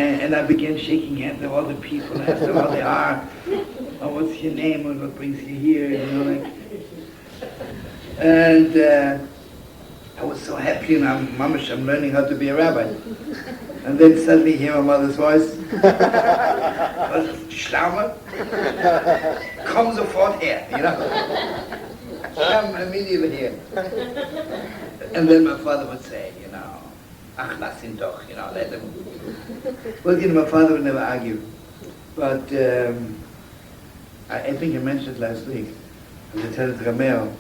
And I began shaking hands with all the people. I asked them how they are. Oh, what's your name? And what brings you here? You know, like. And I was so happy, and I'm learning how to be a rabbi. And then suddenly hear my mother's voice. Shlomo, komm sofort her, you know. Come immediately here. And then my father would say, you know, ach, lass ihn doch, you know, let him. Well, you know, my father would never argue. But I think I mentioned it last week. Lieutenant Ramel,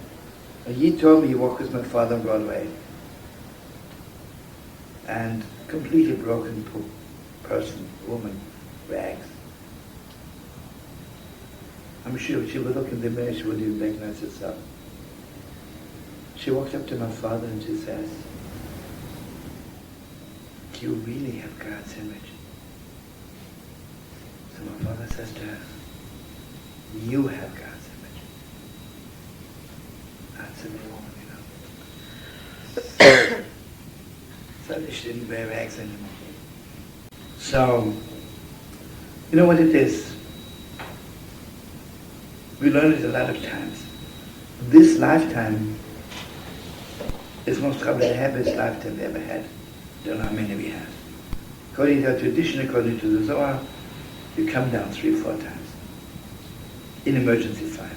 he told me he walked with my father on Broadway. And completely broken person, woman, rags. I'm sure she would look in the mirror, she wouldn't even recognize herself. She walked up to my father and she says, "Do you really have God's image?" So my father says to her, "You have God's image." That's a woman, you know. So she didn't wear rags anymore. So, you know what it is? We learn it a lot of times. This lifetime is most probably the happiest lifetime we ever had. Don't know how many we have. According to our tradition, according to the Zohar, you come down 3 or 4 times. In emergency 5.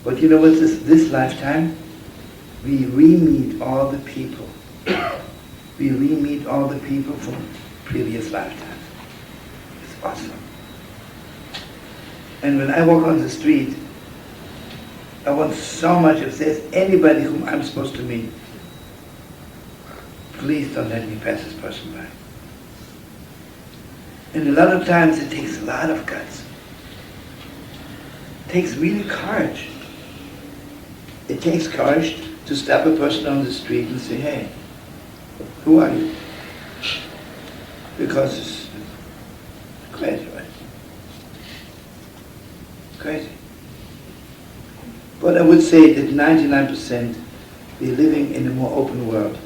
But you know what's this lifetime? We re-meet all the people. We re-meet all the people from previous lifetimes. It's awesome. And when I walk on the street, I want so much, if there's anybody whom I'm supposed to meet, please don't let me pass this person by. And a lot of times it takes a lot of guts. It takes really courage. It takes courage to stop a person on the street and say, "Hey, who are you?" Because it's crazy, right? Crazy. But I would say that 99% we're living in a more open world.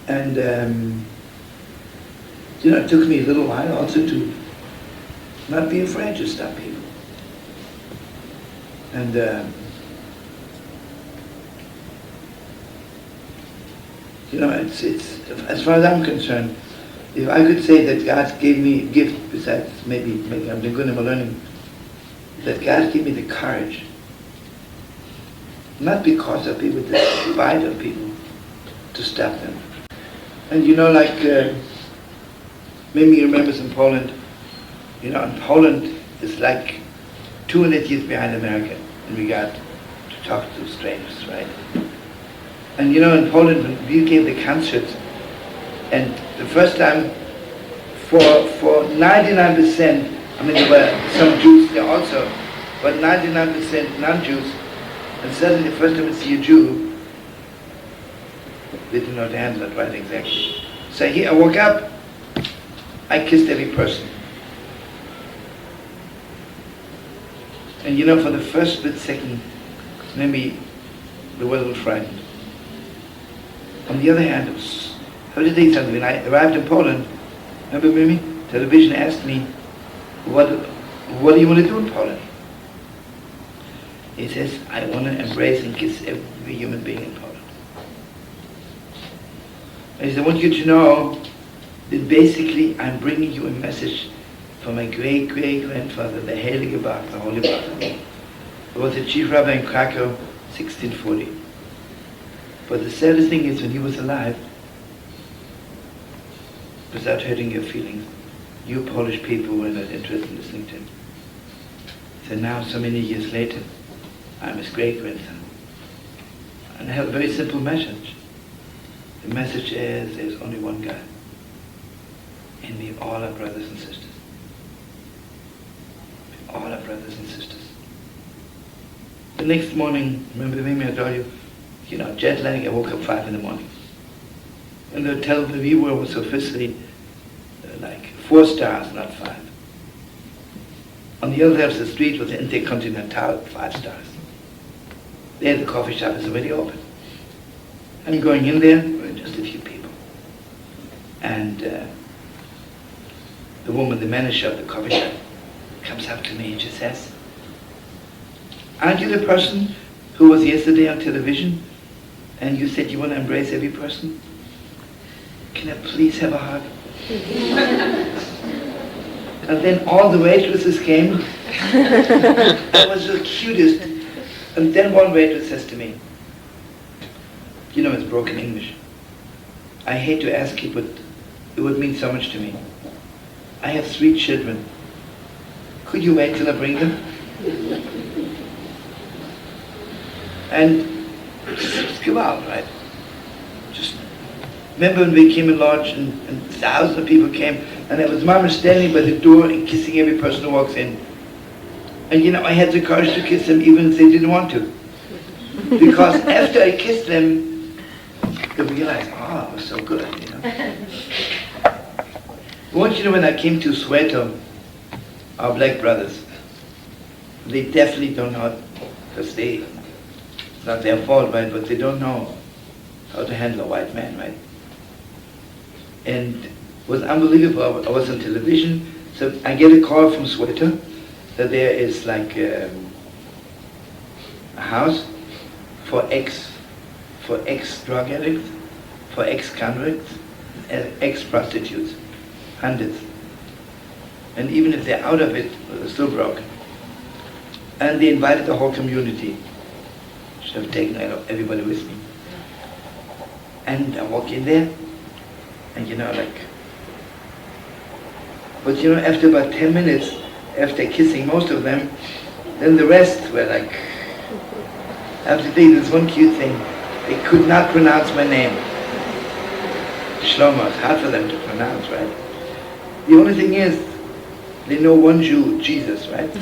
And, you know, it took me a little while also to not be afraid to stop people. And, you know, it's as far as I'm concerned, if I could say that God gave me a gift, besides maybe I'm doing good in my learning, that God gave me the courage, not because of people, to fight of people, to stop them. And you know, like, maybe you remember in Poland, you know, in Poland is like 200 years behind America in regard to talk to strangers, right? And you know, in Poland, when we gave the concerts, and the first time, for 99%, I mean, there were some Jews there also, but 99% non-Jews, and suddenly the first time we see a Jew, they didn't know to handle it right exactly. So here, I woke up, I kissed every person. And you know, for the first split second, maybe they were a little frightened. On the other hand, it was, how did they tell me? When I arrived in Poland, remember Mimi? Television asked me, what do you want to do in Poland? He says, "I want to embrace and kiss every human being in Poland." And he said, "I want you to know that basically I'm bringing you a message from my great-great-grandfather, the Heilige Bach, the Holy Bach, who was the chief rabbi in Krakow, 1640. But the saddest thing is, when he was alive, without hurting your feelings, you Polish people were not interested in listening to him. So now, so many years later, I'm his great-grandson. And I have a very simple message. The message is, there's only one God. And we all are brothers and sisters. We all are brothers and sisters. The next morning, remember maybe I told you, you know, jet lag, I woke up 5 in the morning. And the hotel where we were was officially like 4 stars, not 5. On the other side of the street was the Intercontinental, 5 stars. There the coffee shop is already open. I'm going in there, just a few people. And the woman, the manager of the coffee shop, comes up to me and she says, "Aren't you the person who was yesterday on television and you said you want to embrace every person? Can I please have a hug?" And then all the waitresses came. That was the cutest. And then one waitress says to me, you know, it's broken English. "I hate to ask you, but it would mean so much to me. I have 3 children. Could you wait till I bring them?" And just give out, right? Just remember when we came in lodge and thousands of people came, and there was Mama standing by the door and kissing every person who walks in. And you know, I had the courage to kiss them even if they didn't want to. Because after I kissed them, they realized, oh, it was so good, you know. I want you to know, when I came to Soweto, our black brothers, they definitely don't know, because it's not their fault, right, but they don't know how to handle a white man, right? And it was unbelievable. I was on television, so I get a call from Soweto that there is like a house for ex-drug addicts, for ex-convicts, ex-prostitutes, hundreds. And even if they're out of it, they're still broken. And they invited the whole community. Should have taken everybody with me. And I walk in there, and you know, but you know, after about 10 minutes, after kissing most of them, then the rest were like, I have to tell you this one cute thing. They could not pronounce my name. Shlomos, hard for them to pronounce, right? The only thing is, they know one Jew, Jesus, right?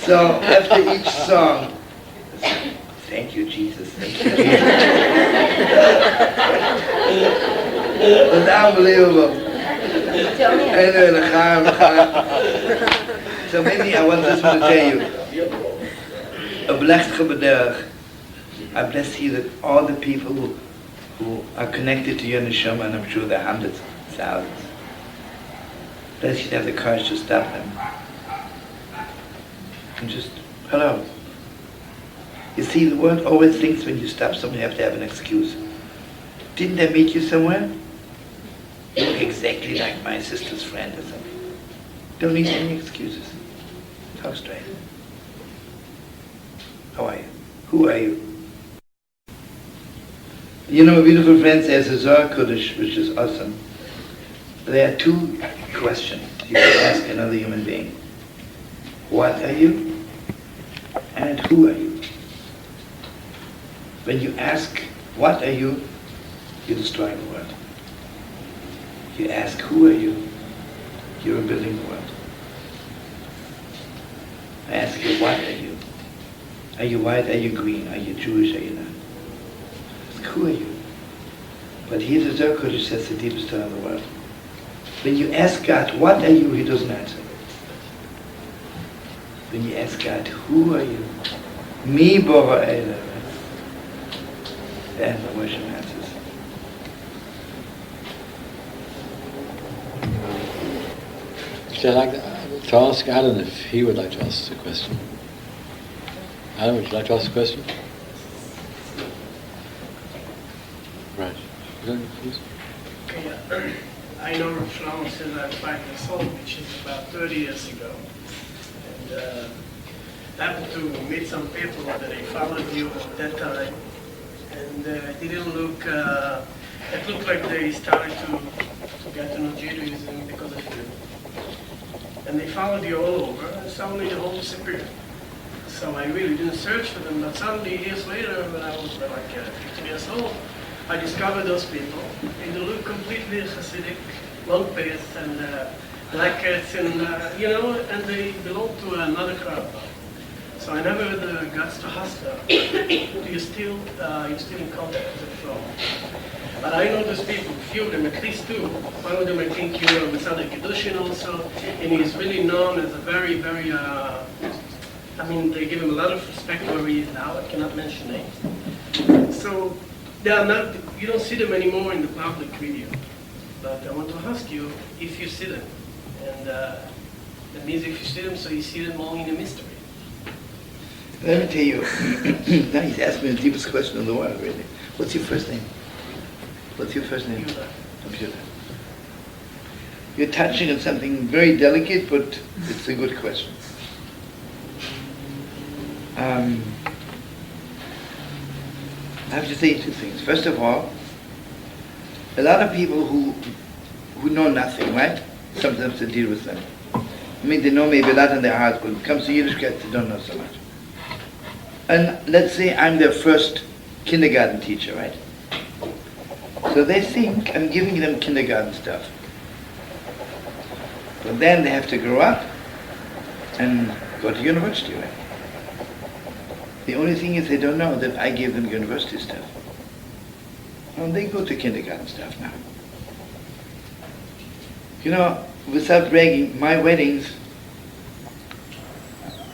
So after each song, thank you, Jesus, thank you, Jesus. It was unbelievable. So maybe I want this one to tell you. I bless you that all the people who are connected to your neshama, and I'm sure there are hundreds, thousands, bless you to have the courage to stop them. And just, hello. You see, the world always thinks when you stop someone you have to have an excuse. Didn't I meet you somewhere? You look exactly like my sister's friend or something. Don't need any excuses. Talk straight. How are you? Who are you? You know, a beautiful friend says a Zohar Kodesh, which is awesome. There are 2 questions you can ask another human being. What are you? And who are you? When you ask, what are you? You're destroying the world. You ask, who are you? You're rebuilding the world. I ask you, what are you? Are you white? Are you green? Are you Jewish? Are you not? Ask, who are you? But here's the Zohar Kodesh says the deepest thought of the world. When you ask God, what are you? He doesn't answer. When you ask God, who are you? Mi Bora Eila. Then the worship answers. Would you like to ask Alan if he would like to ask a question? Alan, would you like to ask a question? Right. Please. Okay, I know Rav Shlomo since I was 5 years old, which is about 30 years ago. And I happened to meet some people that they followed you at that time. And it didn't look, it looked like they started to get to know Judaism because of you. And they followed you all over, and suddenly the whole disappeared. So I really didn't search for them, but suddenly years later, when I was like 15 years old, I discovered those people, and they look completely Hasidic, long pants and black hats, and you know, and they belong to another crowd. So I never had the guts to ask them. You're still in contact with the flow. But I know those people, a few of them, at least 2. One of them I think you know, Masada Kedushin also, and he's really known as a very, very, I mean, they give him a lot of respect where he is now. I cannot mention names. So They are not, you don't see them anymore in the public video. But I want to ask you if you see them. And that means if you see them, so you see them all in a mystery. Let me tell you, now he's asking me the deepest question in the world, really. What's your first name? What's your first name? Yehuda. Computer. You're touching on something very delicate, but it's a good question. I have to say two things. First of all, a lot of people who know nothing, right? Sometimes to deal with them. I mean, they know maybe a lot in their hearts, but when it comes to Yiddishkeit, they don't know so much. And let's say I'm their first kindergarten teacher, right? So they think I'm giving them kindergarten stuff. But then they have to grow up and go to university, right? The only thing is they don't know that I gave them university stuff. And they go to kindergarten stuff now. You know, without bragging, my weddings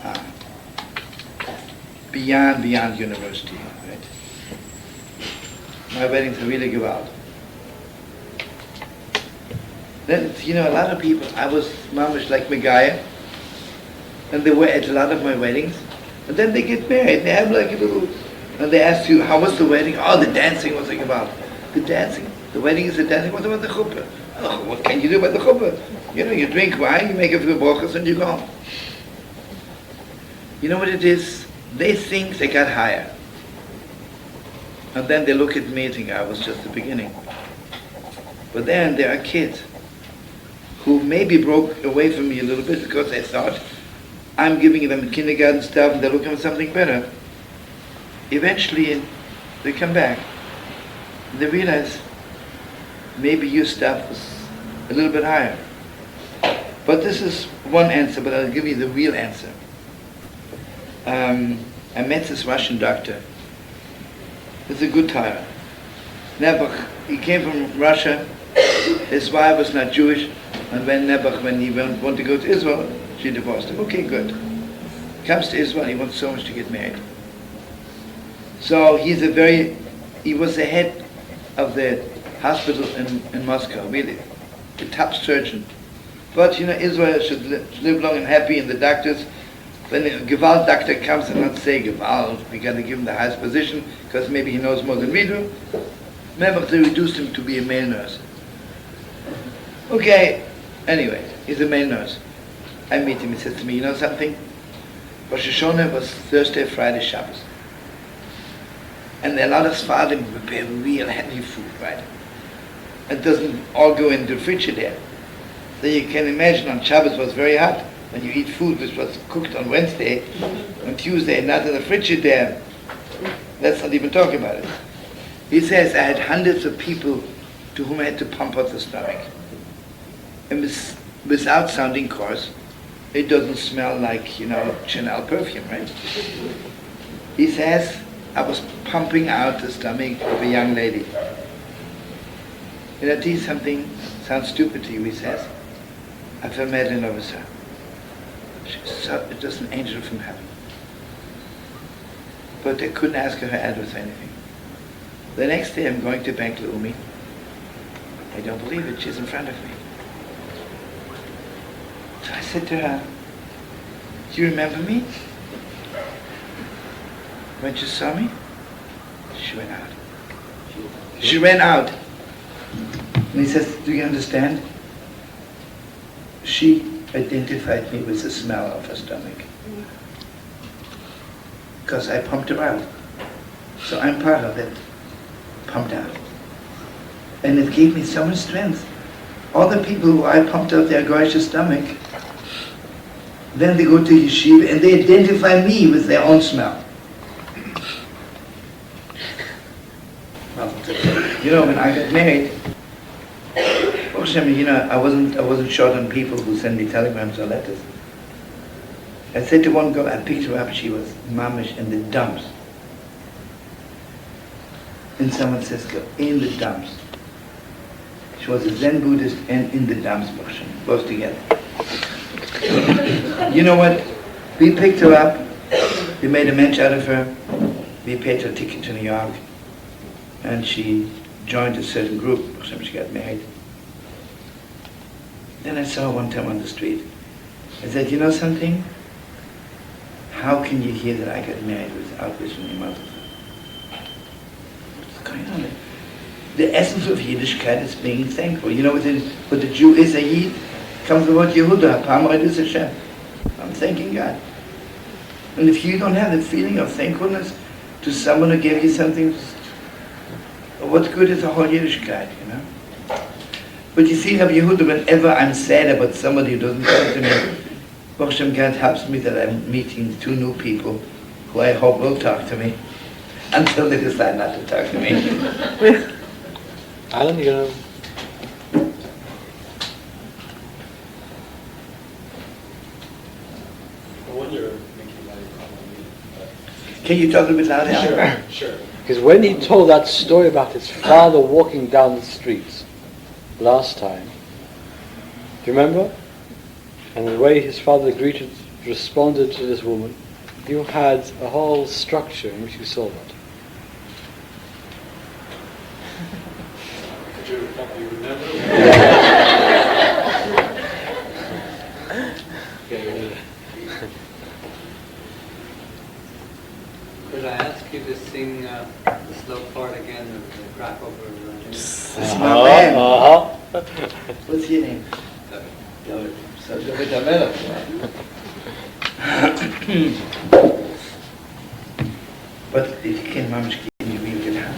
are beyond university, right? My weddings are really gewalt. Then, you know, a lot of people, I was mamish like Megaya, and they were at a lot of my weddings, and then they get married, they have like a little, and they ask you, how was the wedding? Oh, the dancing was like about. The dancing, the wedding is the dancing, what about the chuppah? Oh, what can you do about the chuppah? You know, you drink wine, you make a few brachos, and you go home. You know what it is? They think they got higher. And then they look at me and think, I was just the beginning. But then there are kids who maybe broke away from me a little bit because they thought I'm giving them kindergarten stuff and they're looking for something better. Eventually, they come back. They realize maybe your stuff was a little bit higher. But this is one answer, but I'll give you the real answer. I met this Russian doctor. He's a good Torah. Nebuch, he came from Russia. His wife was not Jewish. And when Nebuch, when he wanted to go to Israel, she divorced him. Okay, good. Comes to Israel, he wants so much to get married. So he was the head of the hospital in Moscow, really, the top surgeon. But you know, Israel should live long and happy, and the doctors, when a Gewalt doctor comes and not say Gewalt, we got to give him the highest position, because maybe he knows more than we do. Remember, they reduced him to be a male nurse. Okay, anyway, he's a male nurse. I meet him, he says to me, you know something? Rosh Hashanah was Thursday, Friday, Shabbos. And a lot of Sfardim prepare real heavy food, right? It doesn't all go into the frigidaire. So you can imagine on Shabbos was very hot. When you eat food which was cooked on Wednesday, on Tuesday, not in the frigidaire, let's not even talk about it. He says, I had hundreds of people to whom I had to pump out the stomach. And without sounding coarse, it doesn't smell like, you know, Chanel perfume, right? He says, I was pumping out the stomach of a young lady. And I tell you something, sounds stupid to you, he says. I fell madly in love with her. She's just an angel from heaven. But I couldn't ask her address or anything. The next day I'm going to Bank Leumi. I don't believe it, she's in front of me. So I said to her, do you remember me? When she saw me, she ran out. She ran out. And he says, do you understand? She identified me with the smell of her stomach. Because I pumped her out. So I'm part of it. Pumped out. And it gave me so much strength. All the people who I pumped out their gorgeous stomach, then they go to Yeshiva and they identify me with their own smell. You know, when I got married, you know, I wasn't short on people who send me telegrams or letters. I said to one girl, I picked her up, she was mamish in the dumps. And someone says, go in the dumps. She was a Zen Buddhist and in the dumps, both together. You know what? We picked her up, we made a mensch out of her, we paid her ticket to New York, and she joined a certain group. She got married. Then I saw her one time on the street. I said, you know something? How can you hear that I got married without wishing your mother? What's going on? The essence of Yiddishkeit is being thankful. You know what the Jew is, a Yid? Comes the word Yehuda, Pamad is Hashem. I'm thanking God. And if you don't have the feeling of thankfulness to someone who gave you something, what good is the whole Yiddishkeit, you know? But you see, Rabbi Yehuda, whenever I'm sad about somebody who doesn't talk to me, Baruch Hashem, God helps me that I'm meeting two new people who I hope will talk to me until they decide not to talk to me. Alan, you know. I wonder, Mickey, why you call me. Can you talk a bit louder? Sure. Because when he told that story about his father walking down the streets last time, do you remember? And the way his father responded to this woman, you had a whole structure in which you saw that. Could you help me remember? Could I ask you to sing the slow part again of the crack over? This is my man. Uh-huh. What's your name? David. So David Amelech. But if you can manage to give me, you can have.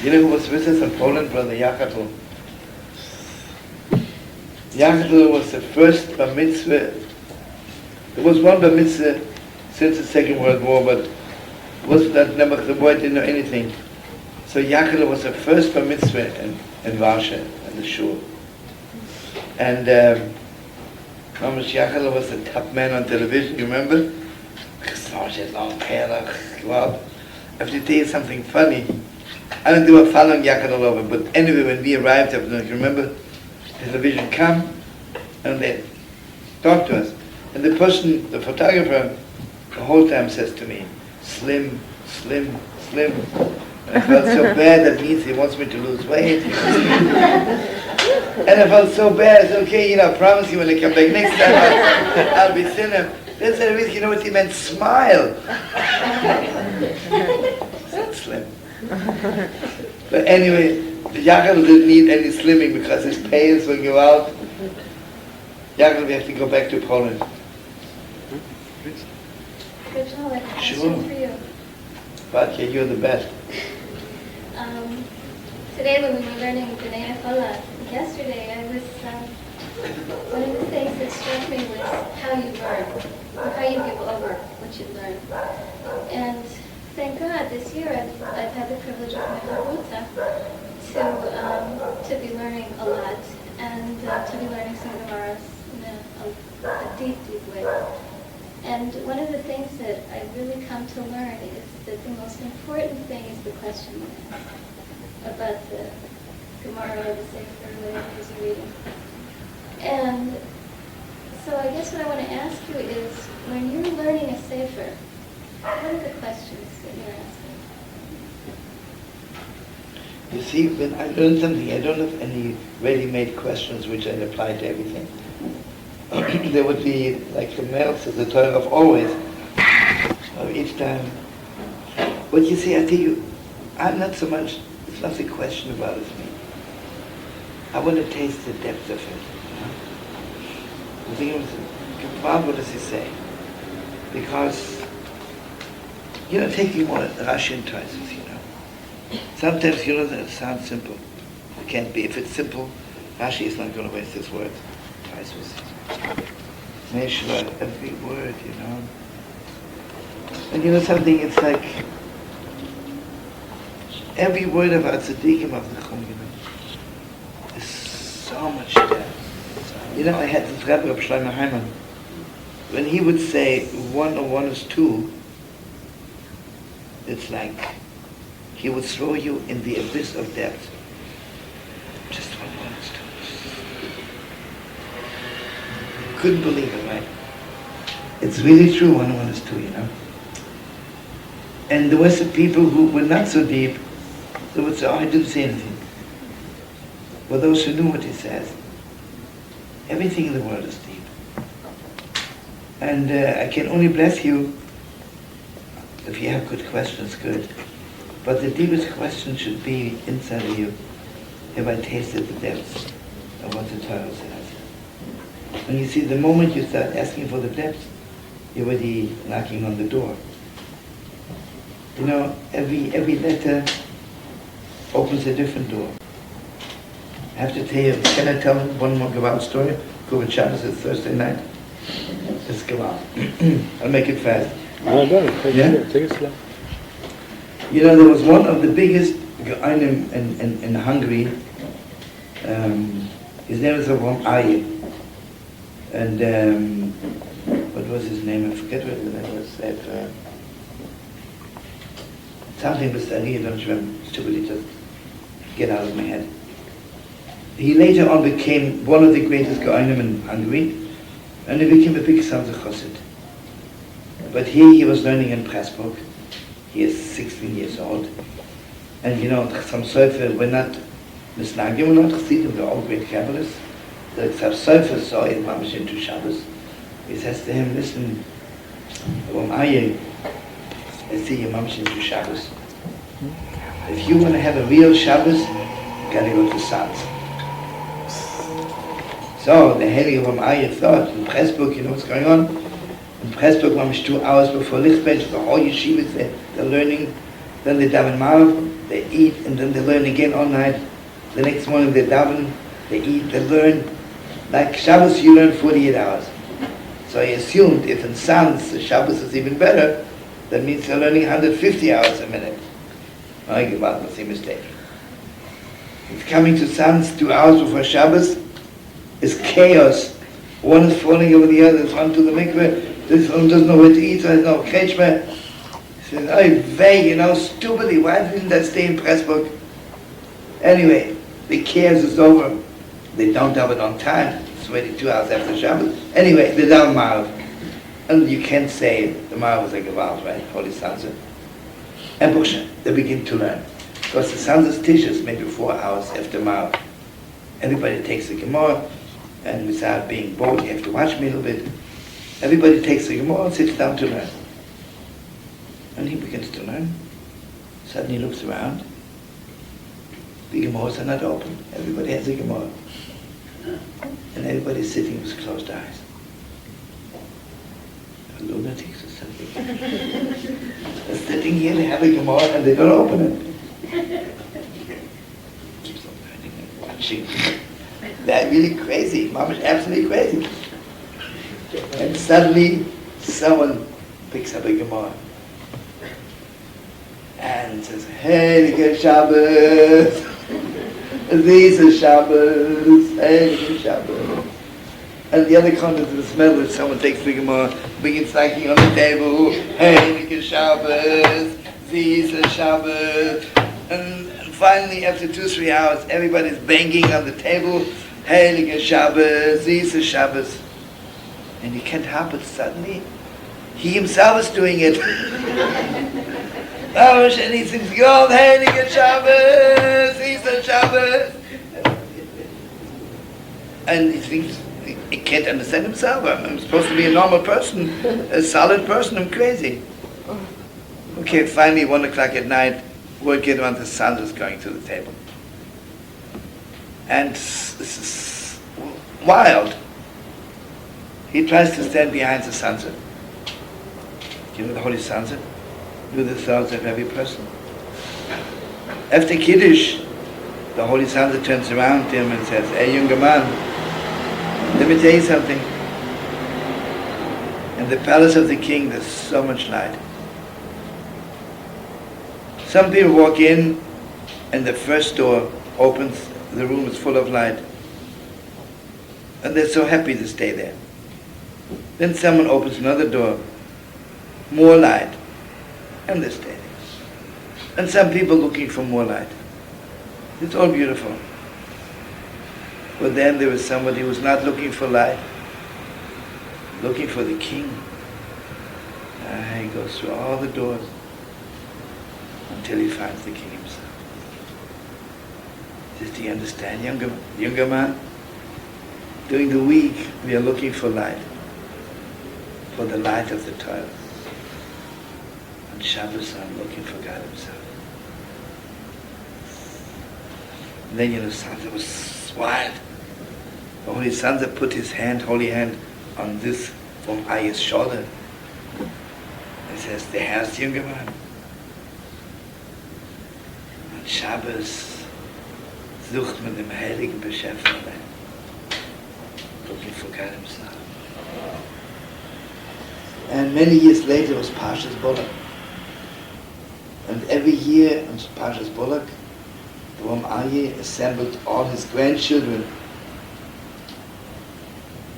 You know who was with us in Poland, Brother Yahrzeit? Yahrzeit was the first bar mitzvah. There was one bar mitzvah since the Second World War, but wasn't that number, the boy didn't know anything. So Yahrzeit was the first bar mitzvah in Warsaw, in the shul. And Mamash Yachal was the top man on television, you remember? Long hair, wow. I have to tell you something funny. I don't do a following Yachal, but anyway, when we arrived, I don't know if you remember, television come and they talk to us. And the person, the photographer, the whole time says to me, slim, slim, slim. And I felt so bad, that means he wants me to lose weight. And I felt so bad. I said, okay, I promise you when I come back next time, I'll be thinner. Then said, you know what he meant? Smile. That's slim. But anyway, the Yaakov didn't need any slimming because his pants will go out. Yaakov, we have to go back to Poland. Rav Shlomo, I have a question Sure. for you. But yeah, you're the best. Today when we were learning B'nai Chola, yesterday I was, one of the things that struck me was how you learn, or how you give over what you learn. And thank God this year I've had the privilege of my Chavruta to be learning a lot and to be learning some Gemaras in a deep, deep way. And one of the things that I've really come to learn is that the most important thing is the question you ask about the Gemara or the Sefer or whatever it is you're reading. And so I guess what I want to ask you is, when you're learning a Sefer, what are the questions that you're asking? You see, when I learn something, I don't have any ready-made questions which I'd apply to everything. There would be like the melts of the Torah of always, of each time. But you see, I tell you, I'm not so much, it's not a question about it me. I want to taste the depth of it. I think what does he say? Because, taking more Russian choices, Sometimes, that it sounds simple. It can't be. If it's simple, Rashi is not going to waste his words. Yeshiva, every word, And something, it's like every word about tzaddikim of the Chum, is so much depth. I had this Rebbe, Rav Shlomo Heiman. When he would say 1 or 1 is 2, it's like he would throw you in the abyss of depth. Just 1 is 2. Couldn't believe it, right? It's really true, 1 is 2, And there were some people who were not so deep, they would say, I didn't say anything. But those who knew what he says, everything in the world is deep. And I can only bless you if you have good questions, good. But the deepest question should be inside of you. Have I tasted the depths of what the Torah says? And you see, the moment you start asking for the depths, you're already knocking on the door. Every letter opens a different door. I have to tell you, can I tell one more Gaval story? Kiruv Shabbos is Thursday night. Let's go out. I'll make it fast. No, take it slow. There was one of the biggest Geonim in Hungary. His name was Avrum Aryeh. And what was his name? I forget what his name was. Something with Aryeh, don't remember. Stupidly just get out of my head. He later on became one of the greatest Geonim in Hungary, and he became a big Sanz Chassid. But here he was learning in Pressburg. He is 16 years old. And some Sefer were not Misnagim, were not Chassidim, they're all great Kabbalists. Some Sefer saw it mamish into Shabbos. He says to him, listen, Aryeh, I see you mamish into Shabbos. If you want to have a real Shabbos, you gotta go to Sanz. So the head of Aryeh thought, in Pressburg, what's going on? In Pressburg, mamish 2 hours before Lichtbench, the whole yeshiva is there, they're learning, then they daven Maariv, they eat, and then they learn again all night. The next morning they daven, they eat, they learn. Like Shabbos, you learn 48 hours. So I assumed if in Sanz the Shabbos is even better, that means they're learning 150 hours a minute. I give out, that's a mistake. It's coming to Sanz 2 hours before Shabbos is chaos. One is falling over the other, this one to the mikveh, this one doesn't know where to eat, so there's no kretschmer. He says, oh, vey, stupidly, why didn't I stay in Pressburg? Anyway, the chaos is over. They don't have it on time. It's already 2 hours after Shabbos. Anyway, they don't Marav. And you can't say the Marav was a Gewalt, right? Holy Sanz. And Busha, they begin to learn. Because the Sanz teaches maybe 4 hours after Marav. Everybody takes the Gemara, and without being bored, you have to watch me a little bit. Everybody takes the Gemara and sits down to learn. And he begins to learn. Suddenly he looks around. The Gemaras are not open. Everybody has a Gemara. And everybody's sitting with closed eyes. The lunatics are sitting. They're sitting here, they have a Gemara, and they don't open it. Keeps on learning and watching. They're really crazy. Mom is absolutely crazy. And suddenly, someone picks up a Gemara and says, hey, good Shabbos. These are Shabbos. Hey, good Shabbos. And the other content of the smell is someone takes the Gemara, begins knocking on the table. Hey, good Shabbos. These are Shabbos. And finally, after 2-3 hours, everybody's banging on the table. Hey, good Shabbos. These are Shabbos. And he can't help it suddenly. He himself is doing it. And he thinks, God, hey, good Shabbos, these are Shabbos. And he thinks, he can't understand himself. I'm supposed to be a normal person, a solid person, I'm crazy. Okay, finally, 1 o'clock at night, word came on the Sanz is going to the table. And this is wild. He tries to stand behind the Sanz. You know the Holy Sanz? Do the thoughts of every person. After Kiddush, the Holy Sanz turns around to him and says, hey, younger man, let me tell you something. In the palace of the king, there's so much light. Some people walk in, and the first door opens, the room is full of light. And they're so happy to stay there. Then someone opens another door, more light. And they're staying. And some people looking for more light. It's all beautiful. But then there was somebody who was not looking for light, looking for the king. He goes through all the doors until he finds the king himself. Do you understand, younger man? During the week, we are looking for light, for the light of the Torah. On Shabbos, I'm looking for God himself. And then, Sanz was wild. The Holy Sanz put his holy hand, on this from Aryeh's shoulder. He says, the Herr's younger man. On Shabbos, sucht man dem heiligen Beschäftigten, looking for God himself. And many years later was Parshas Bullock. And every year on Parshas Bullock, the Aryeh assembled all his grandchildren,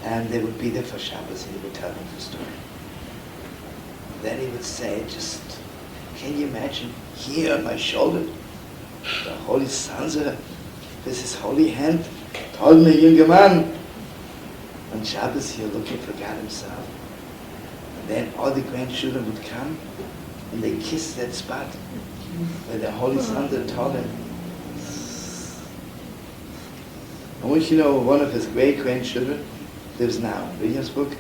and they would be there for Shabbos, and he would tell them the story. And then he would say, can you imagine, here on my shoulder, the Holy Sanz, with his holy hand, told me, younger man, on Shabbos you're looking for God himself. And then all the grandchildren would come, and they kissed that spot where the Holy Sanz told him. I want you to know, one of his great-grandchildren lives now in Williamsburg.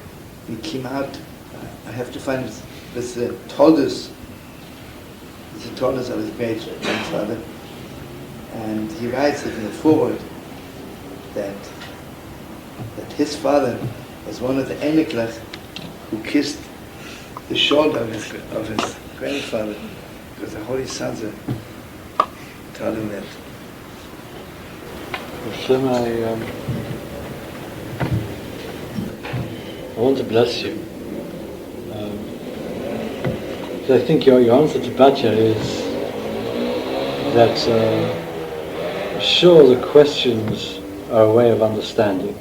He came out, I have to find this Toldus. It's the Toldus of his great-grandfather. And he writes it in the foreword that his father was one of the Einiklach who kissed the shoulder of his grandfather, because the Holy Sanz told him that. Shlomo, I want to bless you. So I think your answer to Batya is that sure, the questions are a way of understanding,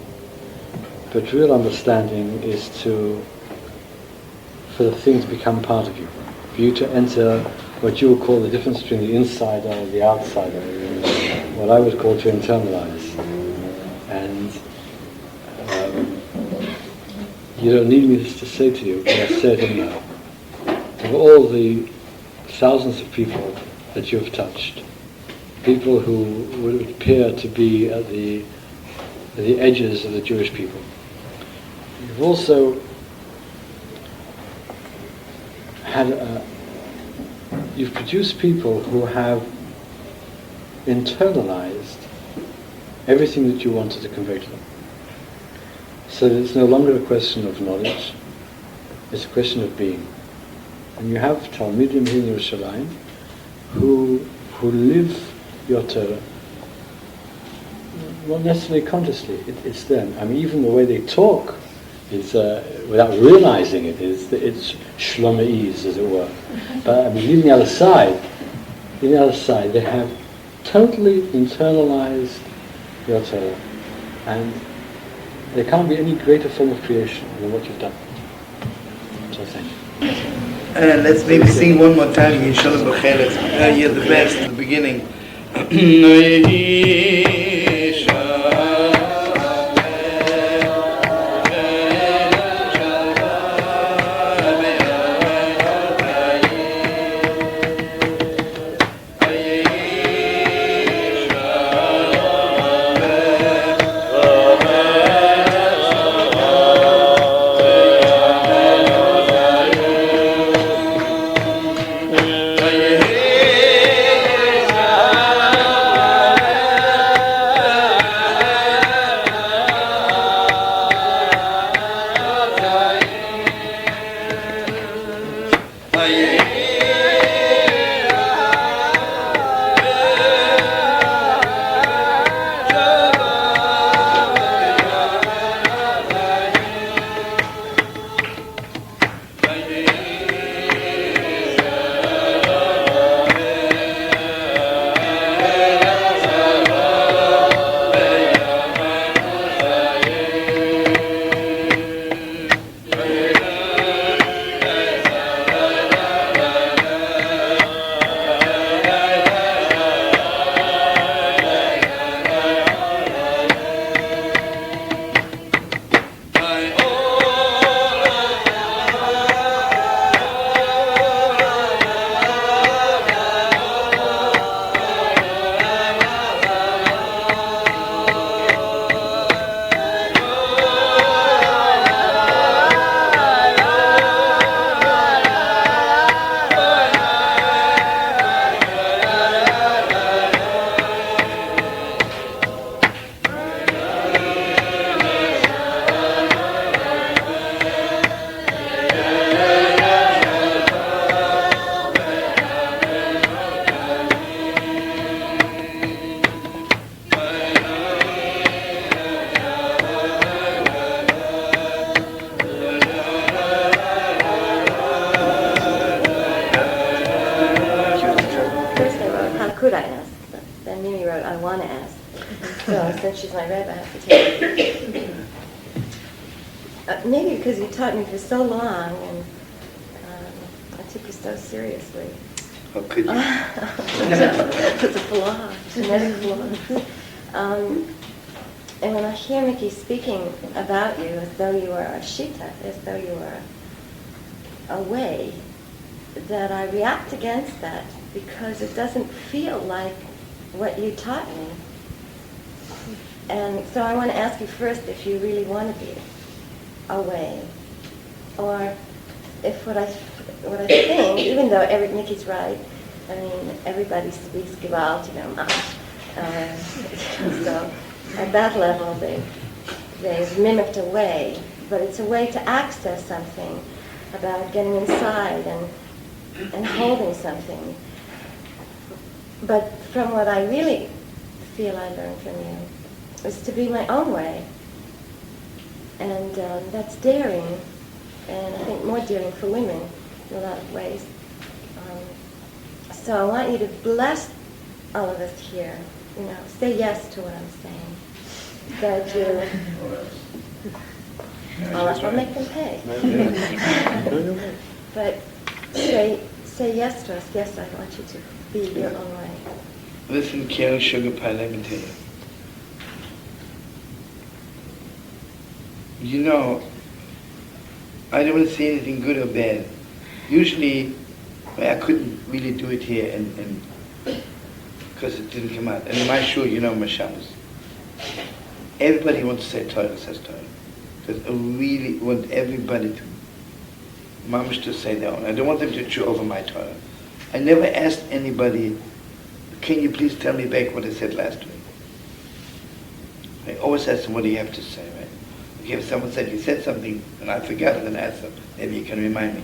But real understanding is for the thing to become part of you. For you to enter what you would call the difference between the insider and the outsider, what I would call to internalize. And you don't need me to say to you, but I say it anyhow. Of all the thousands of people that you have touched, people who would appear to be at the edges of the Jewish people, you've also you've produced people who have internalized everything that you wanted to convey to them. So that it's no longer a question of knowledge, it's a question of being. And you have Talmidim here in Yerushalayim who live your Torah, not necessarily consciously, it's them. I mean, even the way they talk is, without realizing it, it's Shlomos, as it were. But I mean, leaving the other side, they have totally internalized your Torah. And there can't be any greater form of creation than what you've done. So thank you. Let's maybe sing one more time in Shlomo Carlebach. You're the best at the beginning. Since she's my Rebbe, I have to take it. Maybe because you taught me for so long, and I took you so seriously. How could you? It's a flaw, genetic flaw. And when I hear Mickey speaking about you as though you are a shita, as though you are a way, that I react against that because it doesn't feel like what you taught me. And so I want to ask you first if you really want to be a way, or if what I think, even though Mickey's right, I mean, everybody speaks Gewalt, so at that level they've mimicked a way, but it's a way to access something about getting inside and holding something. But from what I really feel I learned from you is to be my own way. And that's daring, and I think more daring for women in a lot of ways. So I want you to bless all of us here, say yes to what I'm saying. That I'll make them pay. But say yes to us. Yes, I want you to be your own way. Listen, Carol Sugar Pie, let me tell you. You know, I don't want to say anything good or bad. Usually, I couldn't really do it here, and because it didn't come out. And in my shul, you know, my Shabbos, everybody wants to say Torah, says Torah. Because I really want everybody to, mamash, to say their own. I don't want them to chew over my Torah. I never asked anybody, can you please tell me back what I said last week? I always ask them, what do you have to say, right? If someone said you said something and I forgot it, then I ask them, maybe you can remind me.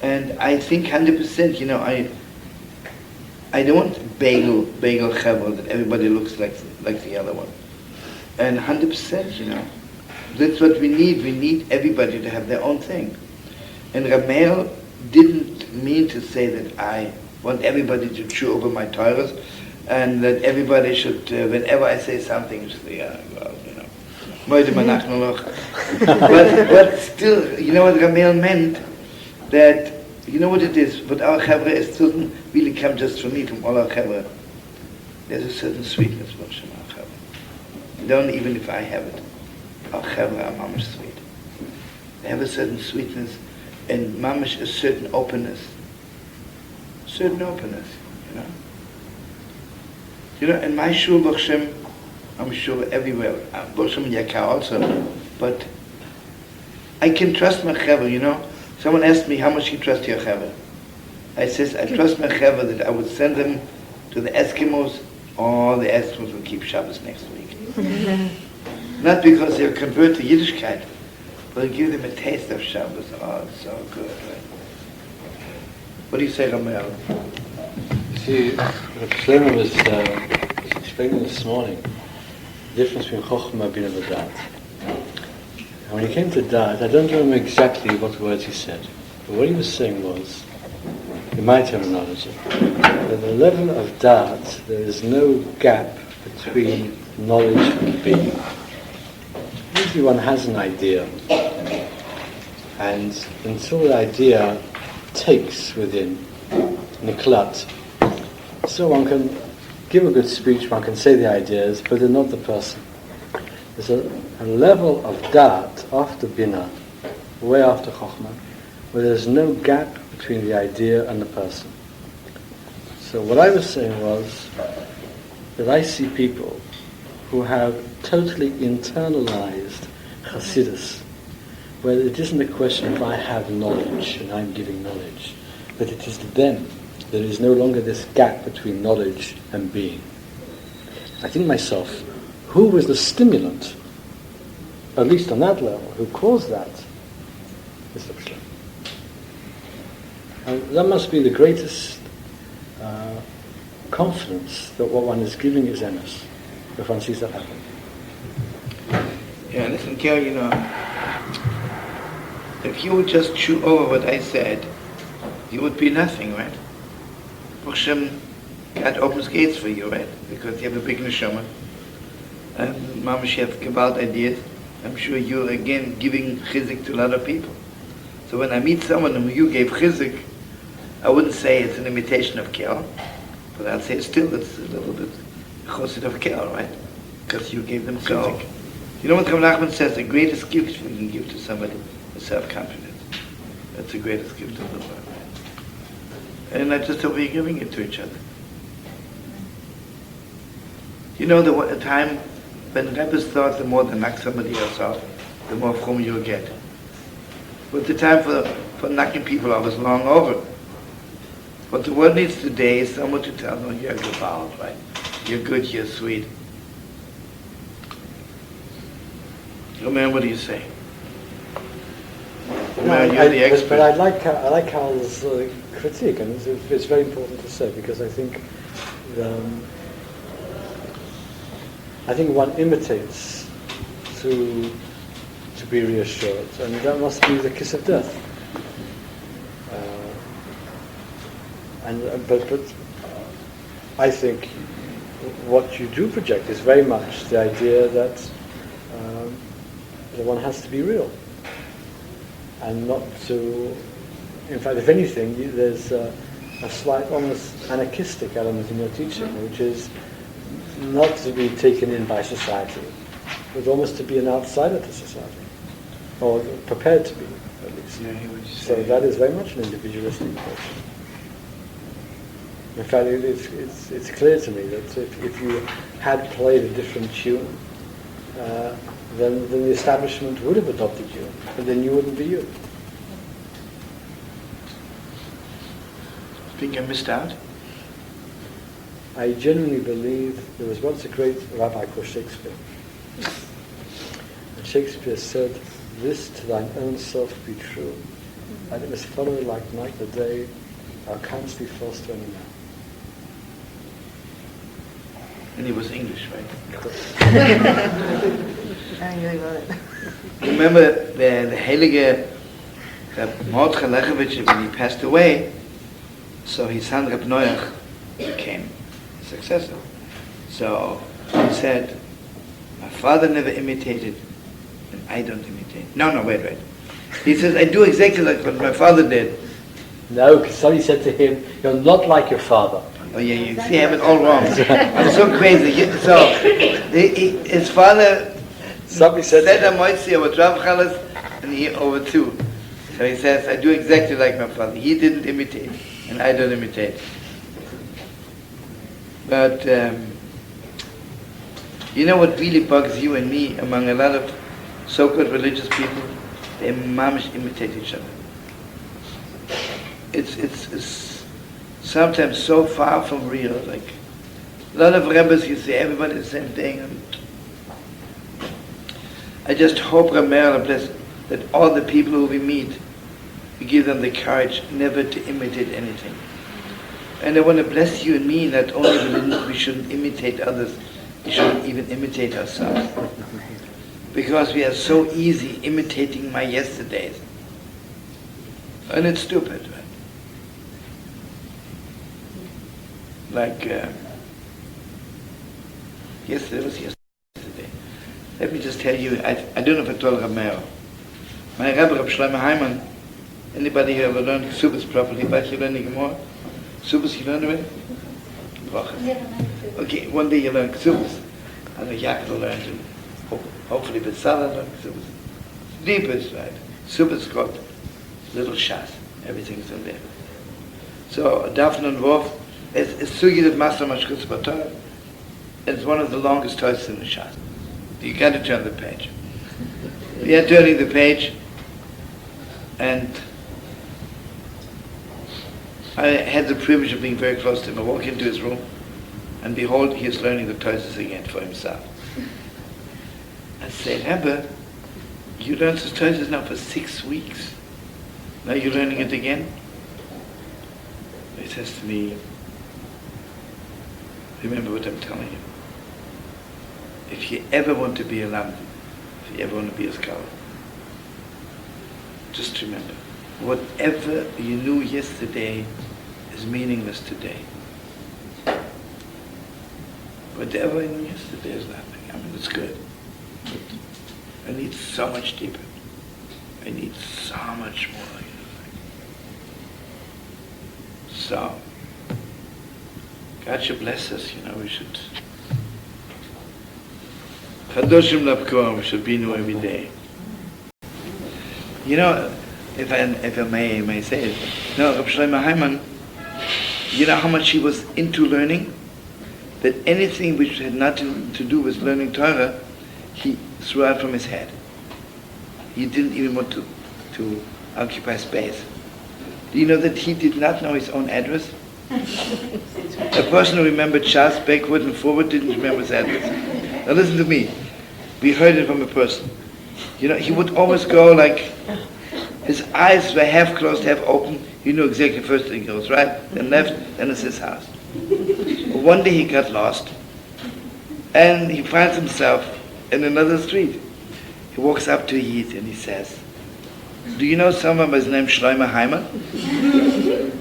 And I think 100%, you know, I don't want bagel chavod that everybody looks like the other one. And 100%, you know, that's what we need. We need everybody to have their own thing. And Ramel didn't mean to say that I want everybody to chew over my Torahs and that everybody should, whenever I say something, just say, yeah, well, you know, but still, you know what Ramel meant? That, you know what it is, but our Chavre, it doesn't really come just from me, from all our Chavre. There's a certain sweetness from our Chavre. Don't even if I have it. Our Chavre are mamash sweet. They have a certain sweetness and mamash a certain openness. Certain openness, you know. You know, in my shul, Baruch Hashem, I'm sure everywhere, Baruch Hashem in Yakar also, but I can trust my Chavre, you know. Someone asked me, how much you trust your Chavre? I says, I trust my Chavre that I would send them to the Eskimos, or the Eskimos will keep Shabbos next week. Not because they'll convert to Yiddishkeit, but give them a taste of Shabbos. Oh, it's so good, right? What do you say, Ramel? See, Rav Shlomo was explaining this morning the difference between Chochmah, Bina, and Da'at. And when he came to Da'at, I don't remember exactly what words he said, but what he was saying was, in my terminology, that at the level of Da'at, there is no gap between knowledge and being. Usually one has an idea, and until the idea takes within, niklat, so one can give a good speech, one can say the ideas, but they're not the person. There's a level of da'at after bina, way after chokhmah, where there's no gap between the idea and the person. So what I was saying was that I see people who have totally internalized Hasidus, where it isn't a question if I have knowledge and I'm giving knowledge, but it is them. There is no longer this gap between knowledge and being. I think myself, who was the stimulant, at least on that level, who caused that? Mr. Shlomo. And that must be the greatest confidence that what one is giving is emes, if one sees that happen. Yeah, listen, Kerry, you know, if you would just chew over what I said, you would be nothing, right? Baruch Hashem, God opens gates for you, right? Because you have a big neshama. And mamash, you have gewalt ideas. I'm sure you're again giving chizik to a lot of people. So when I meet someone whom you gave chizik, I wouldn't say it's an imitation of Kel, but I'd say still it's a little bit chosid of Kel, right? Because you gave them chizik. You know what Rav Nachman says? The greatest gift we can give to somebody is self-confidence. That's the greatest gift of the world. And I just hope we're giving it to each other. You know, the time when Rebbes thought the more to knock somebody yourself, the more from you get. But the time for knocking people off is long over. What the world needs today is someone to tell them, you're good, right? You're good, you're sweet. Man, what do you say? No, you're the expert. But I like Carl's critique, and it's very important to say, because I think one imitates to be reassured, and that must be the kiss of death. But I think what you do project is very much the idea that that one has to be real. And not to, in fact, if anything, there's a slight, almost anarchistic element in your teaching, which is not to be taken in by society, but almost to be an outsider to society, or prepared to be, at least. So that is very much an individualistic approach. In fact, it's clear to me that if you had played a different tune, then the establishment would have adopted you, and then you wouldn't be you. Think I missed out? I genuinely believe there was once a great rabbi called Shakespeare. And Shakespeare said, "This to thine own self be true, and it must follow like night the day, thou canst be false to any man." And he was English, right? I really love it. Remember the Heilige Mordechai Lechowitz, when he passed away, so his son Reb Noach became successor. So he said, my father never imitated, and I don't imitate. No, wait. He says, I do exactly like what my father did. No, because somebody said to him, "You're not like your father." Oh yeah, you see, I have it all wrong. I'm so crazy. So his father Somebody said said a moitzi over 12 chalas, and he over 2. So he says, I do exactly like my father. He didn't imitate, and I don't imitate. But you know what really bugs you and me among a lot of so-called religious people? They mamish imitate each other. It's sometimes so far from real. Like a lot of rabbis, you say everybody the same thing. And I just hope, Rameir, that all the people who we meet, we give them the courage never to imitate anything. And I want to bless you and me, not only we shouldn't imitate others, we shouldn't even imitate ourselves. Because we are so easy imitating my yesterdays. And it's stupid, right? Like, yesterday was yesterday. Let me just tell you, I don't know if I told Rameir. My Rebbe, Rav Shlomo Heiman, anybody who ever learned kesubos properly, but you learning more? Kesubos you learned already? Okay, one day you learn kesubos. I know Yaakov learned it. Hopefully B'Tzalel learned kesubos. Deepest, right? Kesubos called little shas. Everything's in there. So, Daphne and Wolf, it's Sugi of Master Mashkus Torah. It's one of the longest Torahs in the shas. You got to turn the page. We are turning the page, and I had the privilege of being very close to him. I walk into his room, and behold, he is learning the Torah again for himself. I said, Rebbe, you learned the Torah now for 6 weeks. Now you're learning it again? He says to me, remember what I'm telling you. If you ever want to be a lamb, if you ever want to be a scholar, just remember, whatever you knew yesterday is meaningless today. Whatever I knew yesterday is nothing. I mean, it's good. But I need so much deeper. I need so much more. So, God should bless us, we should. Chadoshim Lapkom, we should be new every day. If I may say it, Rav Shlomo Heiman, you know how much he was into learning? That anything which had nothing to do with learning Torah, he threw out from his head. He didn't even want to occupy space. Do you know that he did not know his own address? A person who remembered Shas backward and forward didn't remember his address. Now listen to me. We heard it from a person. He would always go like, his eyes were half closed, half open. He knew exactly first thing goes right, then left, then it's his house. One day he got lost, and he finds himself in another street. He walks up to a Yid and he says, do you know someone by the name Shlomo Heiman?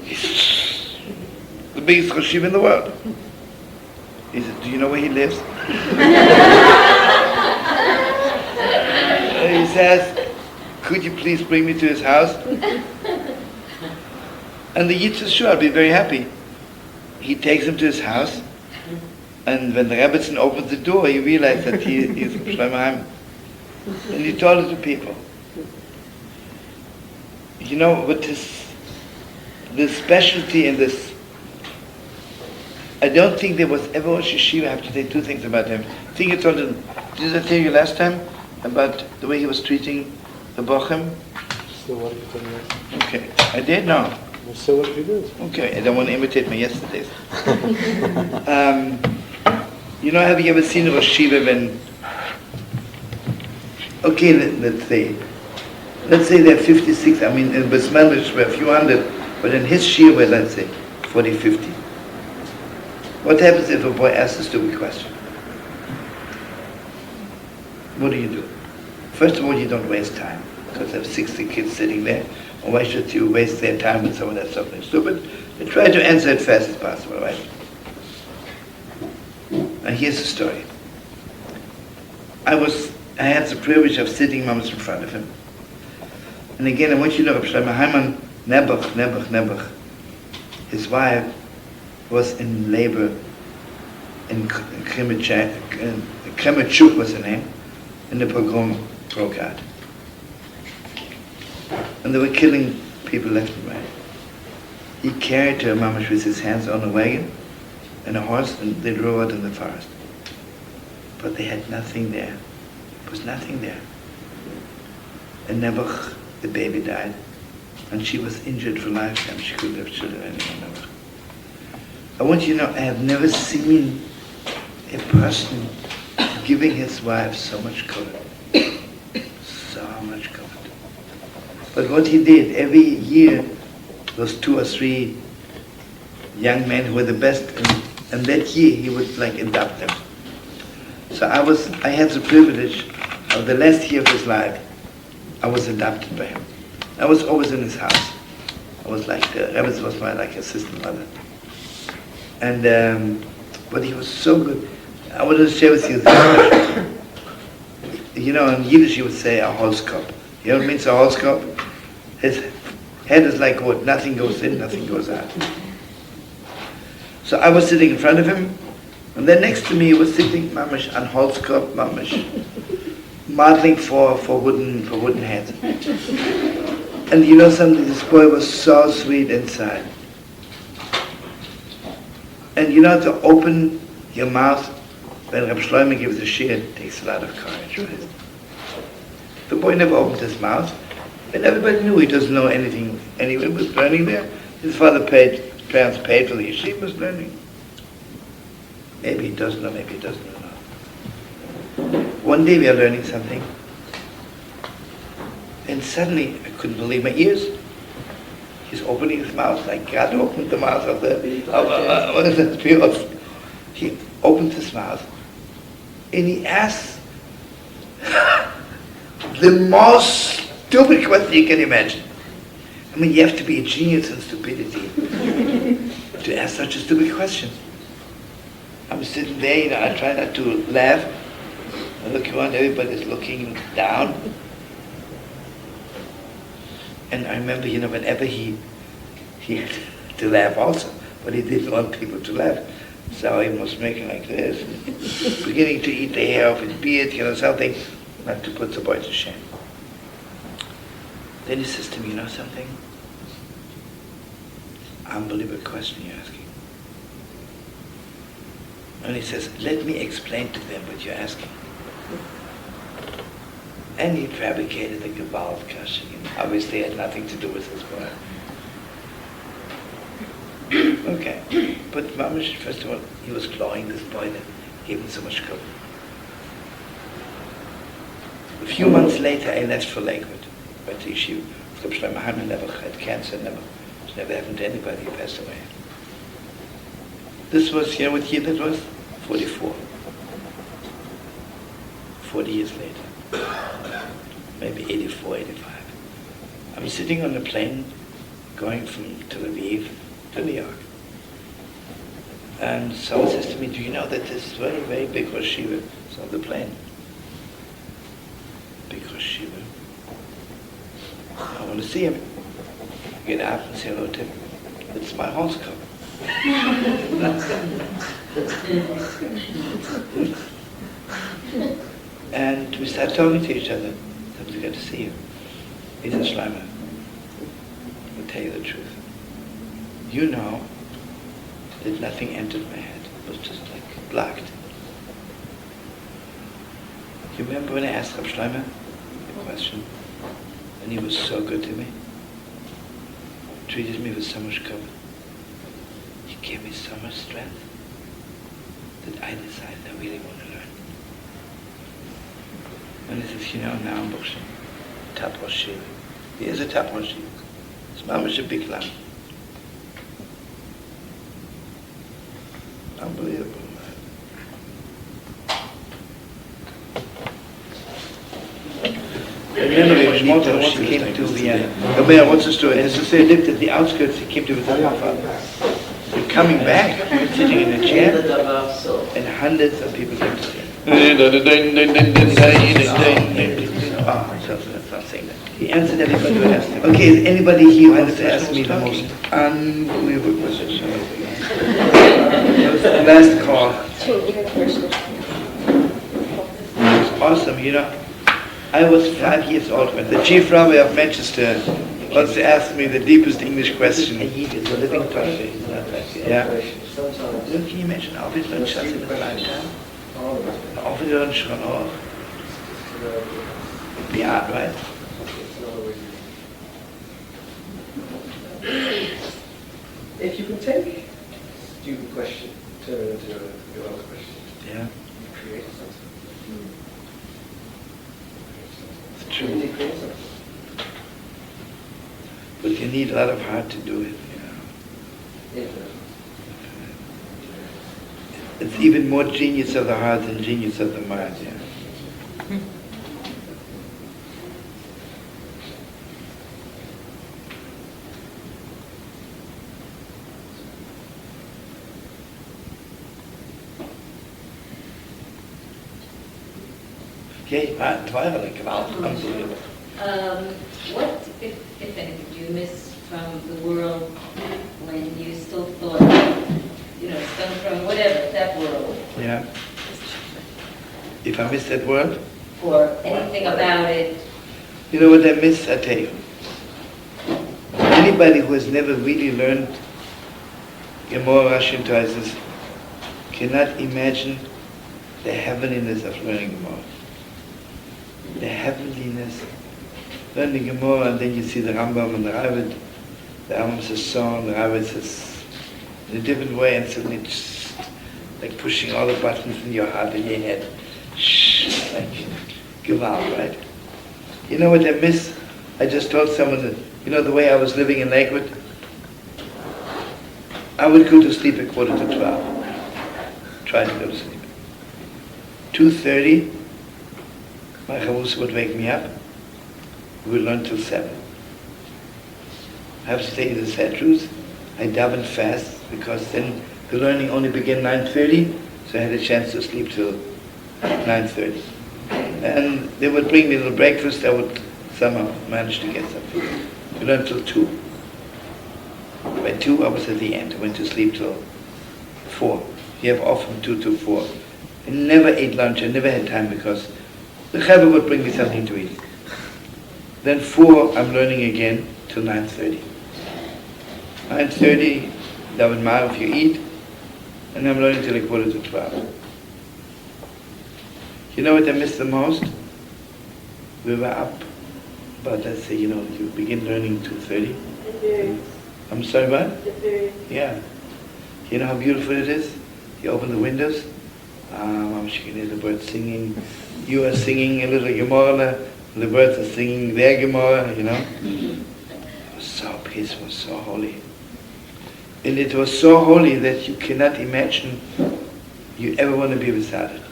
He's the biggest Yeshiva in the world. He said, do you know where he lives? He says, could you please bring me to his house? And the Yid says, sure, I'll be very happy. He takes him to his house, and when the Rebbetzin opens the door, he realized that he is Shlomo Heiman. And he told it to people. You know, what is the specialty in this? I don't think there was ever a Yeshiva. I have to say two things about him. I think I told him, did I tell you last time about the way he was treating the Bochum? So what did you tell me? Okay, I did? No. So what did you do? Okay, I don't want to imitate my yesterday's. You know, have you ever seen a Rosh Yeshiva when... Okay, let's say there are 56, I mean, in Besmelish were a few hundred, but in his Shir were, let's say, 40, 50. What happens if a boy asks a stupid question? What do you do? First of all, you don't waste time, because there are 60 kids sitting there. Or why should you waste their time with someone that's something stupid? You try to answer it fast as possible, right? Now here's the story. I had the privilege of sitting almost in front of him. And again, I want you to know, Rav Shlomo Heiman, Nebuch, his wife was in labor in Kremetchuk was her name, and the pogrom broke out. And they were killing people left and right. He carried her mamash with his hands on a wagon and a horse, and they drove out in the forest. But they had nothing there. There was nothing there. And Nebuch, the baby, died, and she was injured for life, and she couldn't have children anymore. Nebuch. I want you to know, I have never seen a person giving his wife so much comfort. So much comfort. But what he did, every year, those 2 or 3 young men who were the best, and that year he would adopt them. So I had the privilege of the last year of his life, I was adopted by him. I was always in his house. I was the Rebbe was my assistant mother. And, but he was so good. I wanted to share with you this. You know, in Yiddish you would say a horoscope. You know what it means, a horoscope? His head is like wood. Nothing goes in, nothing goes out. So I was sitting in front of him, and then next to me he was sitting, mamash, on horoscope, mamash, modeling for wooden heads. And you know something, this boy was so sweet inside. And you know, to open your mouth when Rav Shlomo gives a shir, it takes a lot of courage, right? The boy never opened his mouth, and everybody knew he doesn't know anything. Anyway, he was learning there. His parents paid for the yeshiva, was learning. Maybe he doesn't know, maybe he doesn't know. One day we are learning something, and suddenly I couldn't believe my ears. He's opening his mouth like God opened the mouth of one of the spirits. He opened his mouth, and he asked the most stupid question you can imagine. I mean, you have to be a genius in stupidity to ask such a stupid question. I'm sitting there, you know, I try not to laugh. I look around, everybody's looking down. And I remember, you know, whenever he had to laugh also, but he didn't want people to laugh. So he was making like this, beginning to eat the hair off his beard, you know, something, not to put the boy to shame. Then he says to me, you know something? Unbelievable question you're asking. And he says, let me explain to them what you're asking. And he fabricated a Gebal of Kasha. Obviously it had nothing to do with his boy. Okay. But Mamash, first of all, he was clawing this boy that gave him so much cover. A few months later, I left for Lakewood. Went to Yeshiva. Rav Shlomo Heiman never had cancer, it's never happened to anybody. He passed away. This was, you know what year that was? 44. 40 years later. Maybe 84, 85. I'm sitting on a plane going from Tel Aviv to New York. And someone says to me, do you know that this very, very big Rosh Yeshiva is on the plane? Big Rosh Yeshiva. I want to see him. Get up and say hello to him. It's my horse cover. And we start talking to each other. So we got to see him. He said, Shlomo, I'll tell you the truth. You know that nothing entered my head. It was just like blocked. You remember when I asked Rav Shlomo the question? And he was so good to me. Treated me with so much cover. He gave me so much strength that I decided I really want to learn. And he says, you know, now I'm boxing. Top Rosh Yeshiva. He is a top Rosh Yeshiva. His mom is a big lamb. Unbelievable. I remember when Moses came to Vienna. What's the story? As I say, lived at the outskirts, he came to visit my father. And coming back, he was sitting in a chair, and hundreds of people came to see him. That's not saying that. He answered everybody who asked him. Okay, is anybody here who wants to ask me the most unbelievable question? Last call. It was awesome, you know. I was 5 years old when the chief rabbi of Manchester wants to ask me the deepest English question. It's a living question. Yeah. Can you imagine how we learn Shas in his lifetime? How we learn Shlomos? It'd be hard, right? If you can take a stupid question, turn it into your own question. Yeah. You create something. It's true. But you need a lot of heart to do it, you know. Yeah. It's even more genius of the heart than genius of the mind, yeah. Okay, teuerlich, unbelievable. What, if anything, do you miss from the world when you still thought, you know, stem from whatever, that world? Yeah. If I miss that word? Or anything about it? You know what I miss? I tell you. Anybody who has never really learned Gemara Rashi and Taisus cannot imagine the heavenliness of learning Gemara. The heavenliness, learning Gemara, and then you see the Rambam and the Ravid. The Rambam says so, and the Ravid says in a different way, and suddenly it's just like pushing all the buttons in your heart and your head. Shh, like Gewalt, right? You know what I miss? I just told someone that, you know the way I was living in Lakewood? I would go to sleep at 11:45. Try to go to sleep. 2:30, my chavus would wake me up. We would learn till 7. I have to tell you the sad truth. I davened fast because then the learning only began 9:30, so I had a chance to sleep till 9:30. And they would bring me a little breakfast. I would somehow manage to get something. We learned till 2. By 2, I was at the end. I went to sleep till 4. You have off from 2 to 4. I never ate lunch. I never had time because the Rebbe would bring me something to eat. Then 4, I'm learning again till 9:30. 9:30, David Mar, if you eat, and I'm learning till 11:45. You know what I miss the most? We were up, but let's say, you begin learning 2:30. I'm sorry, what? Yeah. You know how beautiful it is? You open the windows, I'm sure you can hear the birds singing. You are singing a little Gemara, the birds are singing their Gemara, It was so peaceful, so holy. And it was so holy that you cannot imagine you ever want to be without it.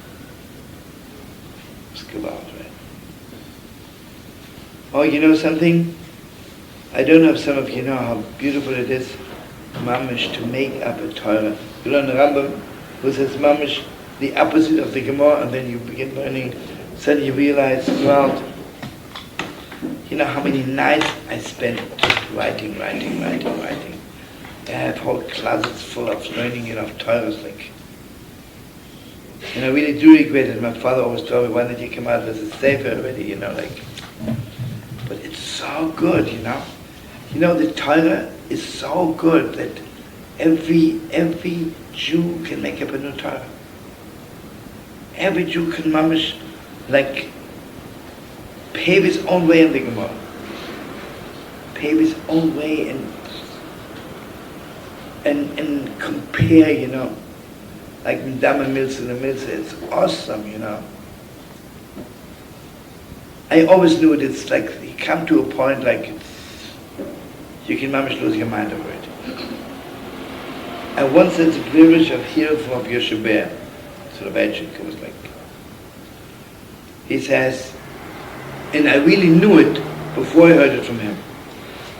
It's gewalt, right? Oh, you know something? I don't know if some of you know how beautiful it is, mamish, to make up a Torah. You learn the Rambam, who says mamish, the opposite of the Gemara, and then you begin learning, suddenly you realize, well, You know how many nights I spent just writing. I have whole closets full of learning, of Torah, like. And I really do regret it. My father always told me, why didn't you come out as a sefer already, like. But it's so good, the Torah is so good that every Jew can make up a new Torah. Every Jew can mamish, pave his own way in the Gemara. Pave his own way and compare, like Dama Milsa and the Milsa. It's awesome, I always knew it's like you come to a point you can mamish lose your mind over it. And once it's a privilege of hearing from Yeshiva, Lubavitcher was like, he says, and I really knew it before I heard it from him,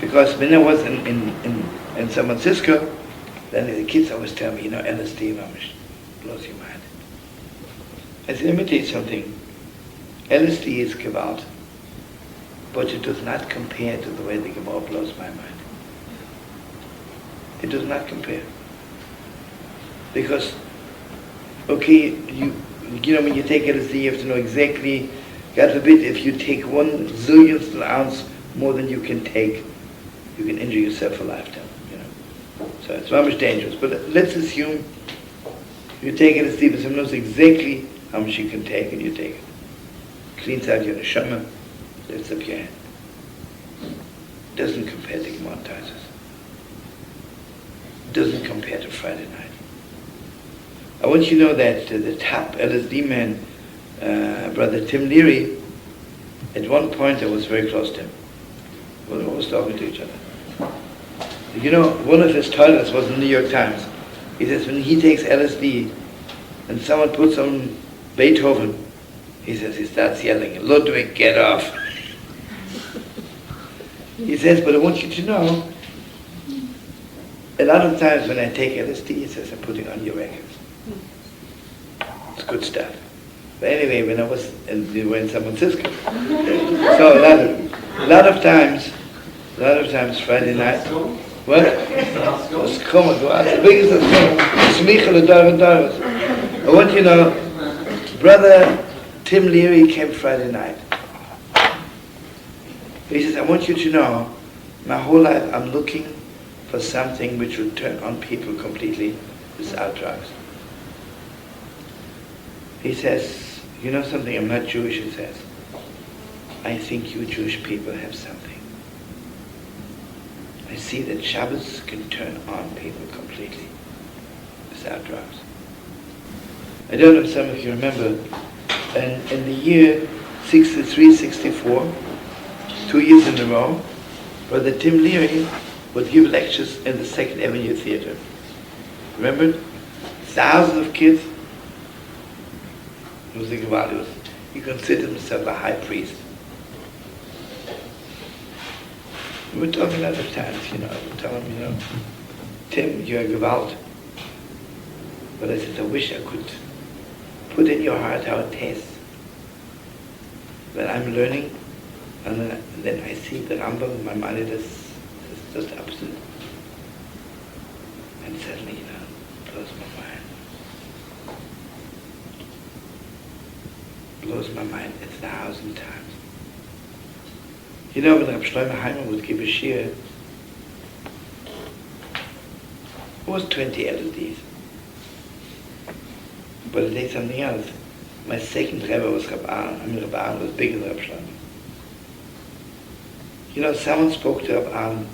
because when I was in San Francisco, then the kids always tell me, LSD mamish blows your mind. I said, let me tell you something. LSD is gewalt, but it does not compare to the way the Gemara blows my mind. It does not compare. Because, okay, when you take LSD, you have to know exactly, God forbid, if you take 1 zillionth ounce more than you can take, you can injure yourself for a lifetime, So it's very much dangerous. But let's assume you take LSD, but someone knows exactly how much you can take, and you take it. Cleans out your neshama, lifts up your hand. Doesn't compare to Gemara. Doesn't compare to Friday night. I want you to know that the top LSD man, Brother Tim Leary, at one point I was very close to him. We were always talking to each other. One of his titles was in the New York Times. He says when he takes LSD and someone puts on Beethoven, he says he starts yelling, Ludwig, get off. He says, but I want you to know, a lot of times when I take LSD, he says, I'm putting on your records. It's good stuff. But anyway, when we were in San Francisco, so a lot of times, Friday night, what? I want you to know, Brother Tim Leary came Friday night. He says, I want you to know, my whole life I'm looking for something which will turn on people completely without drugs. He says, you know something, I'm not Jewish, he says. I think you Jewish people have something. I see that Shabbos can turn on people completely without drugs. I don't know if some of you remember, in the year 63, 64, 2 years in a row, Brother Tim Leary would give lectures in the 2nd Avenue Theater. Remember? Thousands of kids. He was a Gewalt. He considered himself a high priest. We were talking other times, I would tell him, Tim, you're a Gewalt. But I said, I wish I could put in your heart how it tastes. When I'm learning, and then I see the Rambam in my mind, is just opposite. And suddenly, it blows my mind. Blows my mind 1,000 times. When Rav Shlomo Heiman would give a shiur, it was 20 LSDs. But it did something else. My second Rebbe was Rav Aharon. Rav Aharon was bigger than Rav Shlomo. Someone spoke to Rav Aharon,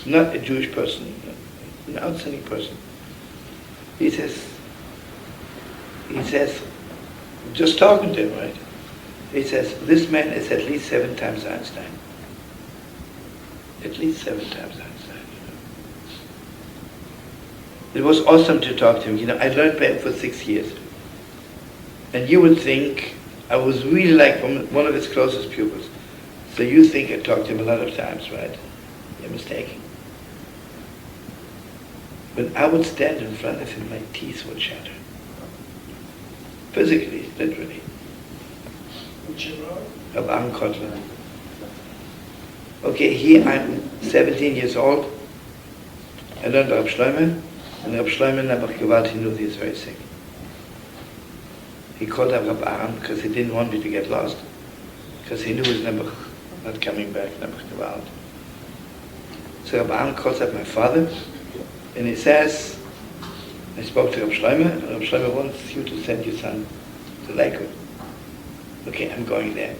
not a Jewish person, an outstanding person. He says, just talking to him, right? He says, this man is at least 7 times Einstein. At least 7 times Einstein, It was awesome to talk to him. I learned by him for 6 years. And you would think I was really like one of his closest pupils. So you think I talked to him a lot of times, right? You're mistaken. When I would stand in front of him, my teeth would shatter. Physically, literally. Which you wrote? Of Kotler. Okay, here I'm 17 years old. I learned Rav Shlomo, and Rav Shlomo never gewalt, he knew he was very sick. He called up Rav Aharon because he didn't want me to get lost, because he knew he was never not coming back, never gewalt. So Rav Aharon calls up my father, and he says, I spoke to Rav Shlomo, and Rav Shlomo wants you to send your son to Lakewood. Okay, I'm going there.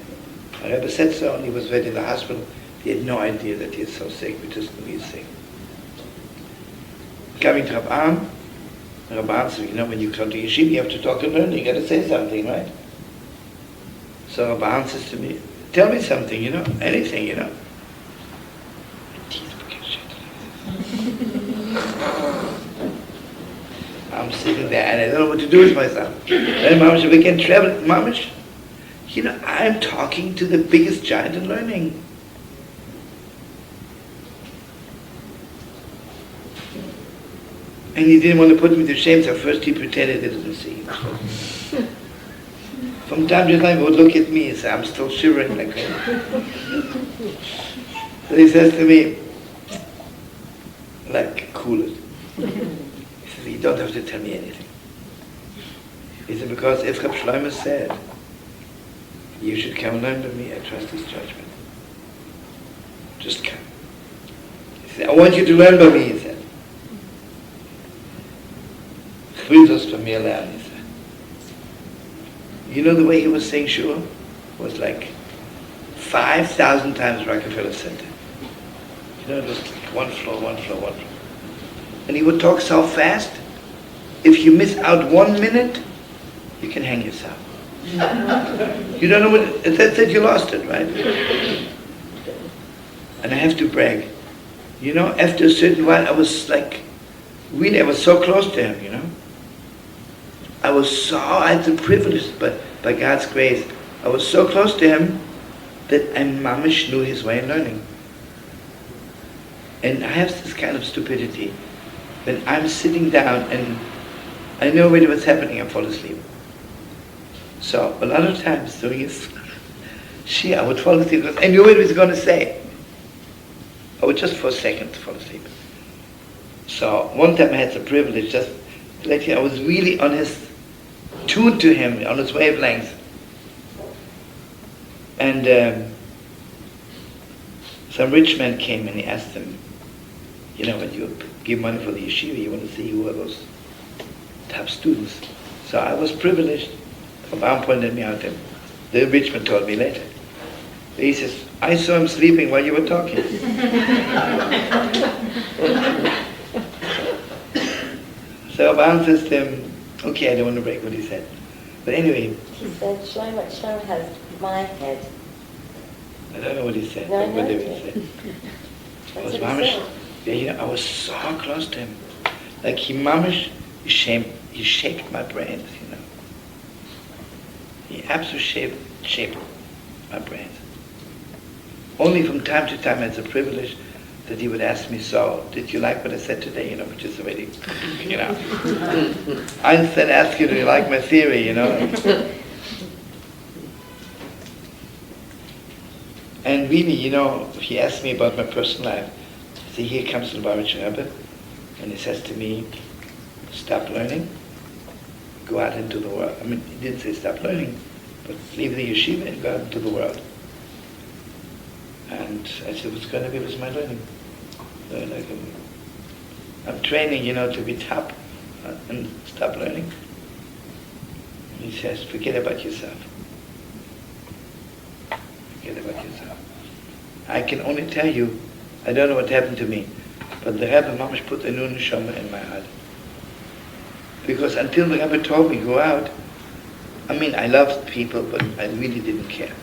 My Rebbe said so, and he was already in the hospital. He had no idea that he is so sick, we just knew he's sick. Coming to Rav Aharon, Rav Aharon said, you know, when you come to Yeshiva, you have to talk and learn, you got to say something, right? So Rav Aharon says to me, tell me something, you know, anything, you know. I'm sitting there and I don't know what to do with myself. Then Mamish, we can travel, Mamish, you know, I'm talking to the biggest giant in learning. And he didn't want to put me to shame, so first he pretended he didn't see. From time to time he would look at me and say, I'm still shivering like that. So he says to me, like, cool it. He says, you don't have to tell me anything. He said, because if Rav Shlomo said, you should come learn with me, I trust his judgment. Just come. He said, I want you to learn by me, he said. Friedrich from mir lernen, he said. You know the way he was saying Shua? Was like 5,000 times Rockefeller Center. You know, just like one floor, one floor, one floor. And he would talk so fast, if you miss out 1 minute, you can hang yourself. You don't know what, that's it, you lost it, right? And I have to brag. You know, after a certain while, I was like, really, I was so close to him, you know? I had the privilege, but by God's grace, I was so close to him that I mamish knew his way of learning. And I have this kind of stupidity. When I'm sitting down and I know already what's happening, I fall asleep. So a lot of times during his shir, I would fall asleep because I knew what he was going to say. I would just for a second fall asleep. So one time I had the privilege just to let you, I was really on his, tuned to him, on his wavelength. And some rich man came and he asked him, you know, when you give money for the yeshiva, you want to see who are those top students. So I was privileged. Avrum pointed me out to him. The rich man told me later. He says, I saw him sleeping while you were talking. So Avrum says to him, okay, I don't want to break what he said. But anyway. He said, Shlomo has my head. I don't know what he said. No, I know what it. he said. That's what he said. Yeah, you know, I was so close to him. Like he mamish, he shaped my brains, you know. He absolutely shaped my brains. Only from time to time I had the privilege that he would ask me, so, did you like what I said today, you know, which is already, you know. Einstein asked you, do you like my theory, you know. And really, you know, he asked me about my personal life. See, here comes the Lubavitcher Rebbe, and he says to me, stop learning, go out into the world. I mean, he didn't say stop learning, but leave the yeshiva and go out into the world. And I said, what's going to be with my learning? Like I'm training, you know, to be top and stop learning. And he says, forget about yourself. Forget about yourself. I can only tell you, I don't know what happened to me, but the Rebbe Mamash put a new neshama in my heart. Because until the Rebbe told me, go out, I mean, I loved people, but I really didn't care.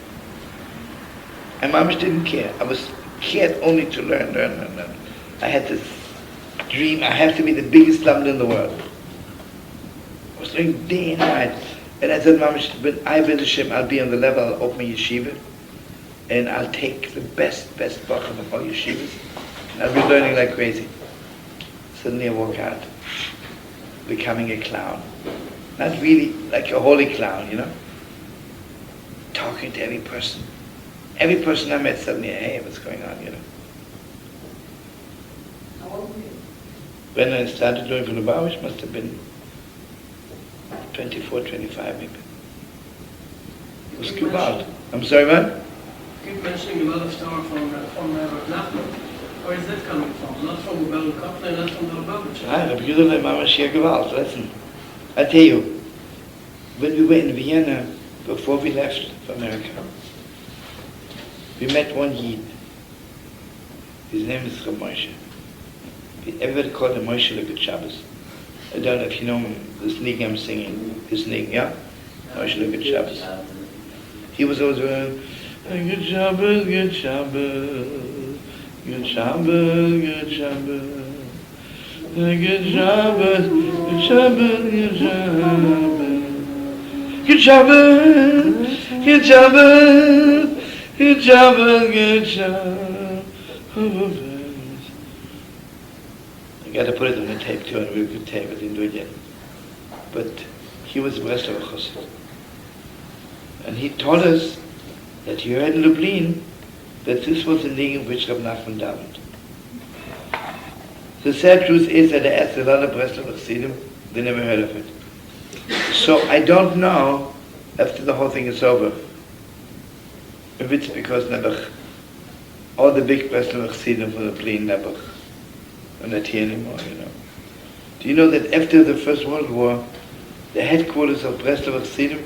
I Mamash didn't care. I was cared only to learn. I had this dream, I have to be the biggest lamb in the world. I was learning day and night. And I said, Mamash, when I build Hashem, I'll be on the level, I'll open my yeshiva, and I'll take the best bachar of all yeshivas, and I'll be learning like crazy. Suddenly I walk out, becoming a clown. Not really like a holy clown, you know? Talking to every person. every person I met suddenly, hey, what's going on, you know. How old were you? When I started doing for Lubavitch, must have been 24, 25 maybe. It was Gewalt. I'm sorry, man? Keep mentioning a lot of Torah from Rav Nachman. Where is that coming from? Not from Kotler, not from the Lubavitcher. Rabbi Yehuda Mama Shir Gewalt. Listen, I tell you, when we were in Vienna, before we left for America, we met one Yid. His name is Rav Moshe. Everybody called him Moshe the Good Shabbos. I don't know if you know him, the sneak I'm singing, his sneak, yeah? Moshe the Good Shabbos. He was always Good Shabbos, Good Shabbos, Good Shabbos, Good Shabbos, Good Shabbos, Good Shabbos, Good Shabbos, Good Shabbos, Good Shabbos, Good Shabbos, Good Shabbos. I got to put it on the tape too, on a real good tape. I didn't do it yet. But he was a Breslover Chassid. And he told us that he heard in Lublin that this was the thing in which Rav Nachman davened. The sad truth is that I asked a lot of Breslover Chassidim, they never heard of it. So I don't know, after the whole thing is over, if it's because Nebuch, all the big Breslover Chassidim from Lublin, Nebuch, are not here anymore, you know. Do you know that after the First World War, the headquarters of Breslover Chassidim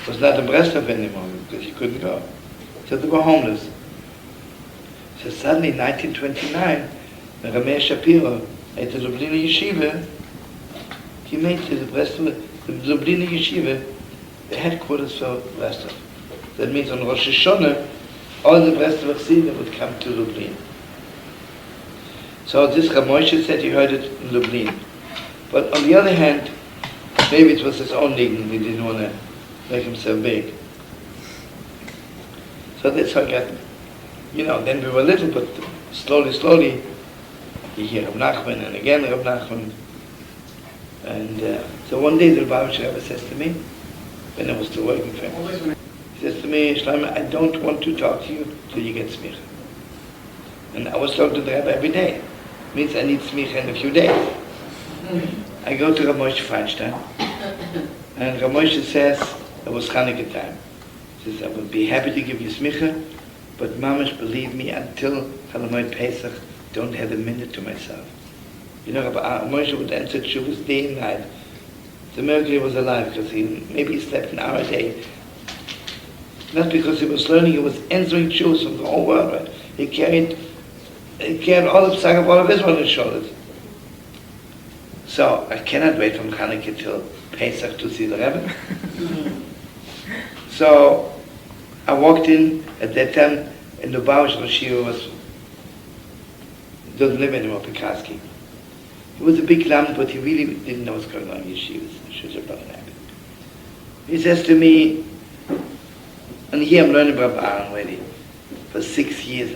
was not in Breslov anymore because you couldn't go. So they were homeless. So suddenly in 1929, when Ramesh Shapiro at the Lublin Yeshiva, he made to the Lublin Yeshiva the headquarters for Breslov. That means on Rosh Hashanah, all the Breslov Chassidim would come to Lublin. So this Rav Moshe said he heard it in Lublin. But on the other hand, maybe it was his own thing, he didn't want to make him so big. So that's how I got, you know, then we were little, but slowly, you hear Rav Nachman and again Rav Nachman. And so one day the Lubavitcher Rebbe says to me, when I was still working for him, he says to me, Shlomo, I don't want to talk to you till you get smicha. And I was talking to the Rebbe every day. Means I need smicha in a few days. I go to Rav Moshe Feinstein, and Rav Moshe says, it was Chanukah time. He says, I would be happy to give you smicha, but mamash, believe me, until Chalamoid Pesach, don't have a minute to myself. You know, Rav Moshe would answer Shuvas day and night. The miracle he was alive, because maybe he slept an hour a day. Not because he was learning, he was answering Shuvas from the whole world, right? He carried all the psak of all of Israel on his shoulders. So I cannot wait from Chanukah till Pesach to see the Rebbe. So I walked in at that time, and the Lubavitcher Rebbe doesn't live anymore, Pekarski. He was a big lamb, but he really didn't know what's going on in yeshivas. He says to me, and here I'm learning about Aharon already, for 6 years.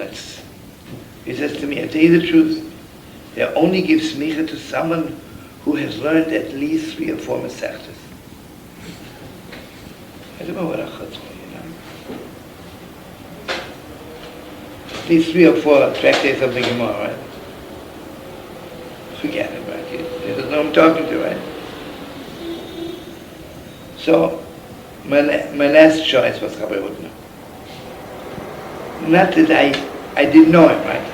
He says to me, I tell you the truth, they only give smicha to someone who has learned at least 3 or 4 mesechtas. I don't know what a chutzpah, you know. At least 3 or 4 tractates of the Gemara, right? Forget it, right? You don't know who I'm talking to, right? So, my last choice was Rabbi Hutner. Not that I didn't know him, right?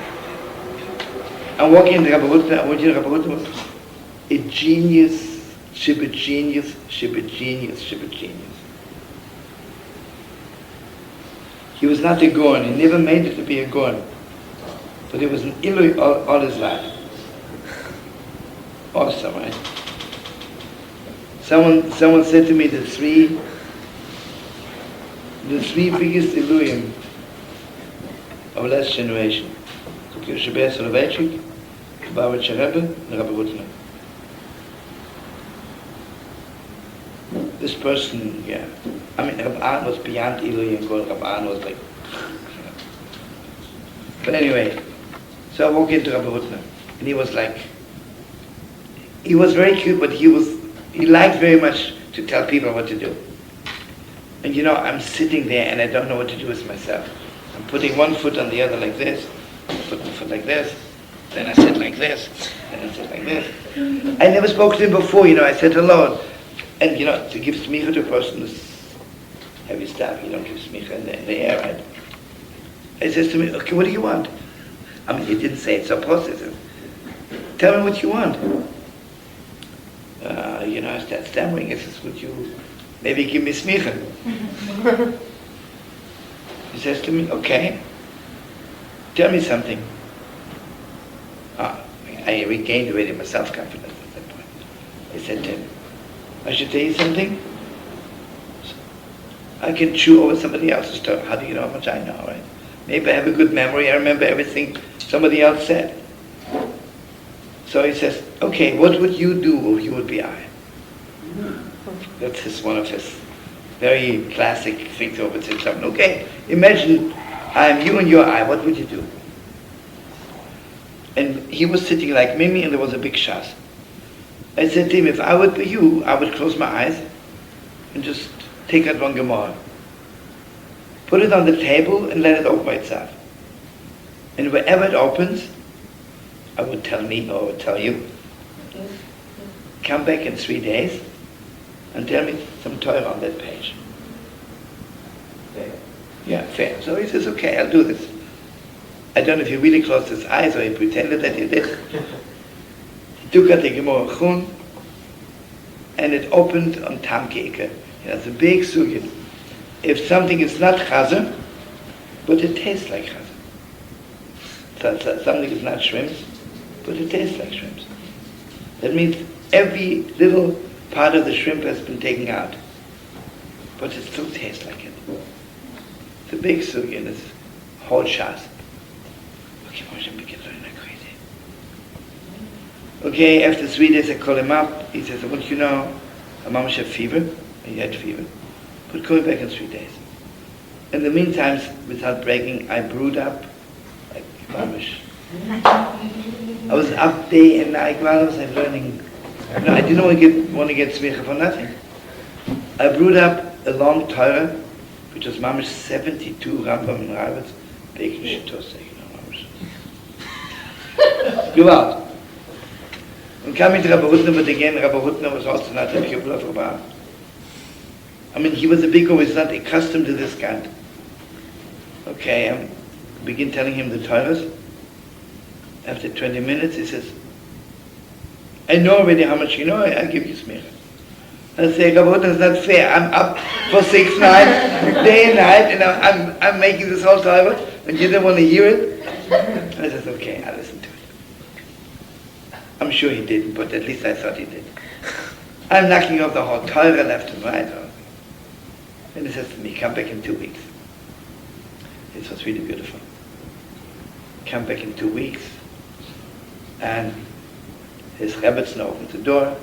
I'm walking into Rabbi Hutner, a genius, shibit genius. He was not a Gorn, he never made it to be a Gorn. But he was an Ilui all his life. Awesome, right? Someone said to me the three biggest Iluim of last generation. Kiruv, Lubavitcher Rebbe, and Rabbi Hutner. This person, yeah. I mean, Rav Aharon was beyond Ilui and God. Rav Aharon was like, But anyway, so I walked into Rabbi Hutner, and he was like, he was very cute, but he liked very much to tell people what to do. And I'm sitting there and I don't know what to do with myself. I'm putting one foot on the other like this, put my foot like this, then I sit like this, then I sit like this. I never spoke to him before, I said hello. And to give smicha to a person is heavy stuff. You don't give smicha in the air, right? He says to me, okay, what do you want? He didn't say it so positive. Tell me what you want. I start stammering. He says, would you maybe give me smicha? He says to me, okay, tell me something. I regained already my self-confidence at that point. I said to him, I should tell you something? I can chew over somebody else's tongue. How do you know how much I know, right? Maybe I have a good memory. I remember everything somebody else said. So he says, okay, what would you do if you would be I? That's one of his very classic things over to something. Okay, imagine I'm you and you're I. What would you do? And he was sitting like Mimi, and there was a big shas. I said to him, if I would be you, I would close my eyes and just take out one Gemara. Put it on the table and let it open by itself. And wherever it opens, I would tell me or I would tell you, come back in 3 days and tell me some Torah on that page. Fair. Yeah, fair. So he says, okay, I'll do this. I don't know if he really closed his eyes or he pretended that he did. He took out the Gemara Chun and it opened on Tamkeike. It's a big sugya. If something is not chazan, but it tastes like chazan. So something is not shrimps, but it tastes like shrimps. That means every little part of the shrimp has been taken out, but it still tastes like it. It's a big sugya and it's whole shas. Okay, Moshe begins learning like crazy. Okay, after 3 days I call him up. He says, I want you to know, my mom had fever, and he had fever, but call me back in 3 days. In the meantime, without breaking, I brewed up like mamish. I was up day and night while I was learning. I didn't want to get smicha for nothing. I brewed up a long Torah, which was mamish 72 Rambam and Rabbits, baking shitosek, mamish. Go out. And coming to Rabbi Hutner, but again, Rabbi Hutner was also not a pupil of Rabbi. He was a big guy, he's not accustomed to this kind. Okay, I begin telling him the Torahs. After 20 minutes, he says, I know already how much you know, I'll give you smicha. I say, Rabbi Hutner, it's not fair. I'm up for 6 nights, day and night, and I'm making this whole Torah, and you don't want to hear it? I said, okay, I'll listen to it. I'm sure he didn't, but at least I thought he did. I'm knocking off the whole Torah left and right. And he says to me, come back in 2 weeks. It was really beautiful. Come back in 2 weeks. And his Rebbetzin opens the door,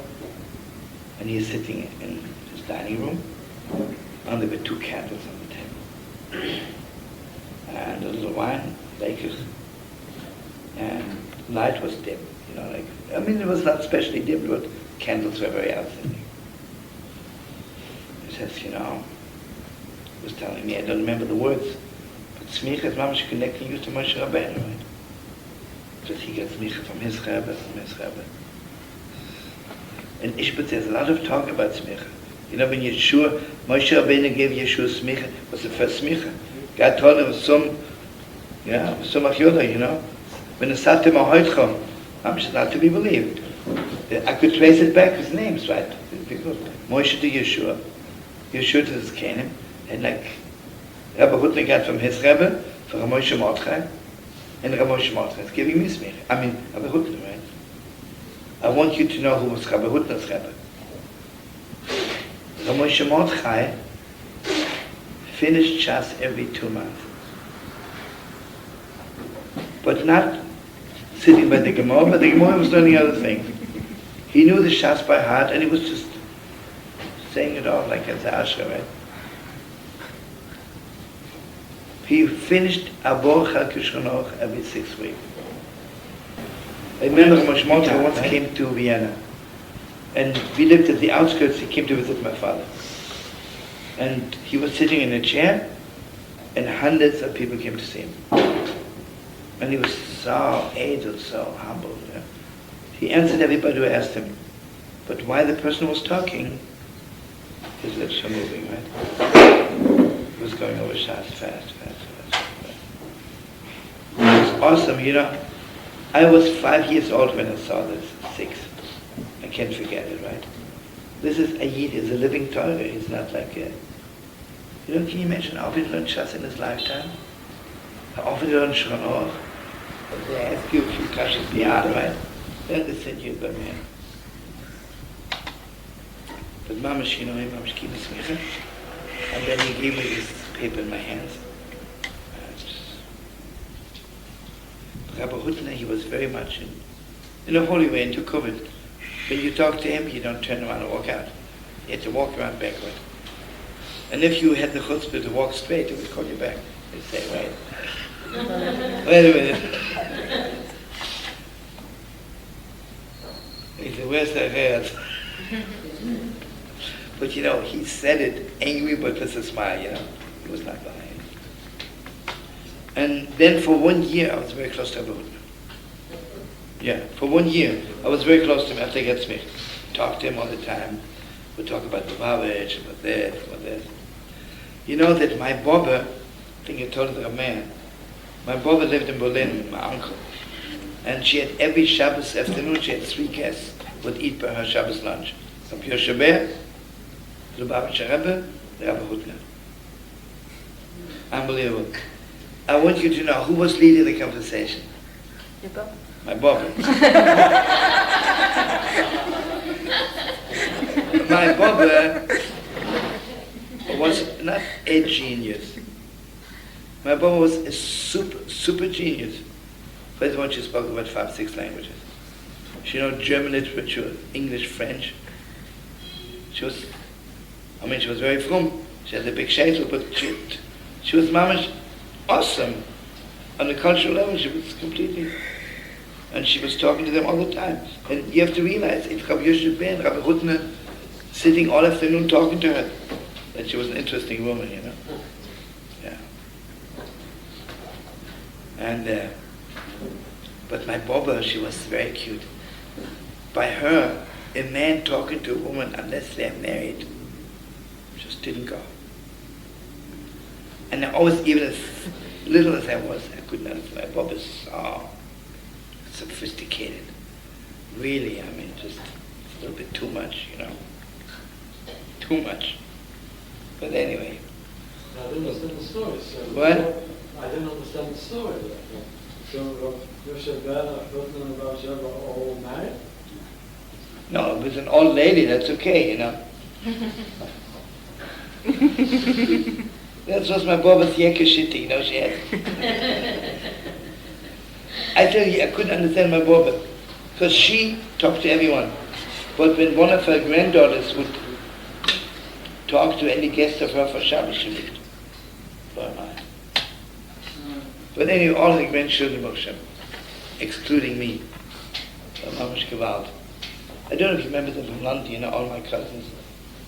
and he's sitting in his dining room, and there were 2 candles on the table. And a little wine, bakers, and light was dim. It was not especially dim, but candles were very outstanding. He says, he was telling me, I don't remember the words, but smicha is mamash connecting you to Moshe Rabbeinu, right? Because he gets smicha from his Rebbe, And Ishbitz, there's a lot of talk about smicha. When Yeshua, Moshe Rabbeinu gave Yeshua smicha, was the first smicha. God told him, some achyoda, when the satim ahoytchom, Mamash is not to be believed. I could trace it back his names, right? Moshe to Yeshua, Yeshua to his Canaan, and like Rabbi Hutner got from his Rebbe, for Moshe Mordechai, and Moshe Mordechai is giving me smicha. Rabbi Hutner, right? I want you to know who was Rabbi Hutner's Rebbe. Moshe Mordechai finished Shas every 2 months. But not sitting by the Gemara, but the Gemara was learning other things. He knew the Shas by heart, and he was just saying it all like as Asher, right? He finished Abor Chal Kishronoch every 6 weeks. I remember Moshe Mordechai once came to Vienna, and we lived at the outskirts. He came to visit my father. And he was sitting in a chair, and hundreds of people came to see him. And he was so edel, so humble. You know. He answered everybody who asked him. But while the person was talking, his lips were moving, right? He was going over shots fast. It was awesome, you know. I was 5 years old when I saw this, 6. I can't forget it, right? This is a Yid, he's a living Torah. He's not like a... You know, can you imagine how often he learned Shas in his lifetime? How often he learned Shlomos? They ask you a few kashas beyond, right? Then they send you a man. But Mamash, you know him, Mamash Kima Smicha. And then he gave me this paper in my hands. Rabbi Hutner, he was very much in a holy way into COVID. When you talk to him, you don't turn around and walk out. You had to walk around backward. And if you had the chutzpah to walk straight, he would call you back. He'd say, wait. Wait a minute. He said, where's the red? But you know, he said it angry but with a smile, you know. He was not lying. And then for 1 year, I was very close to Avrum. Yeah, for 1 year, I was very close to him after he gets me. Talk to him all the time. We'd talk about Lubavitcher, about this. You know that my Baba, I think I told the man, my Baba lived in Berlin, my uncle. And she had every Shabbos afternoon, she had 3 guests would eat by her Shabbos lunch. Rav Shlomo Heiman, Lubavitcher Rebbe, Rav Hutner. Unbelievable. I want you to know who was leading the conversation. Your Baba? My Baba. My Baba was not a genius. My Baba was a super genius. First of all, she spoke about 5-6 languages. She knew German literature, English, French. She was very frum. She had a big shaitel, but she was mamish awesome. On the cultural level, she was completely... And she was talking to them all the time. And you have to realize, if Rabbi Yeshiva and Rabbi Hutner sitting all afternoon talking to her, that she was an interesting woman, you know. Yeah. And, but my Baba, she was very cute. By her, a man talking to a woman, unless they're married, just didn't go. And I always, even as little as I was, I couldn't understand. My Baba is so sophisticated. Really, I mean, just a little bit too much, you know. Too much. But anyway. I didn't understand the story. So What? I didn't understand the story. So Yeshiva, Hutner, and Rav Shlomo were all married? No, with an old lady, that's okay, you know. That was my Baba's Yekashiti, you know, she had. I tell you, I couldn't understand my Baba, because she talked to everyone. But when one of her granddaughters would talk to any guest of her for Shabbos, she would. But anyway, all the grandchildren of Shem, excluding me, Mamash Gewalt. I don't know if you remember them from London, you know, all my cousins.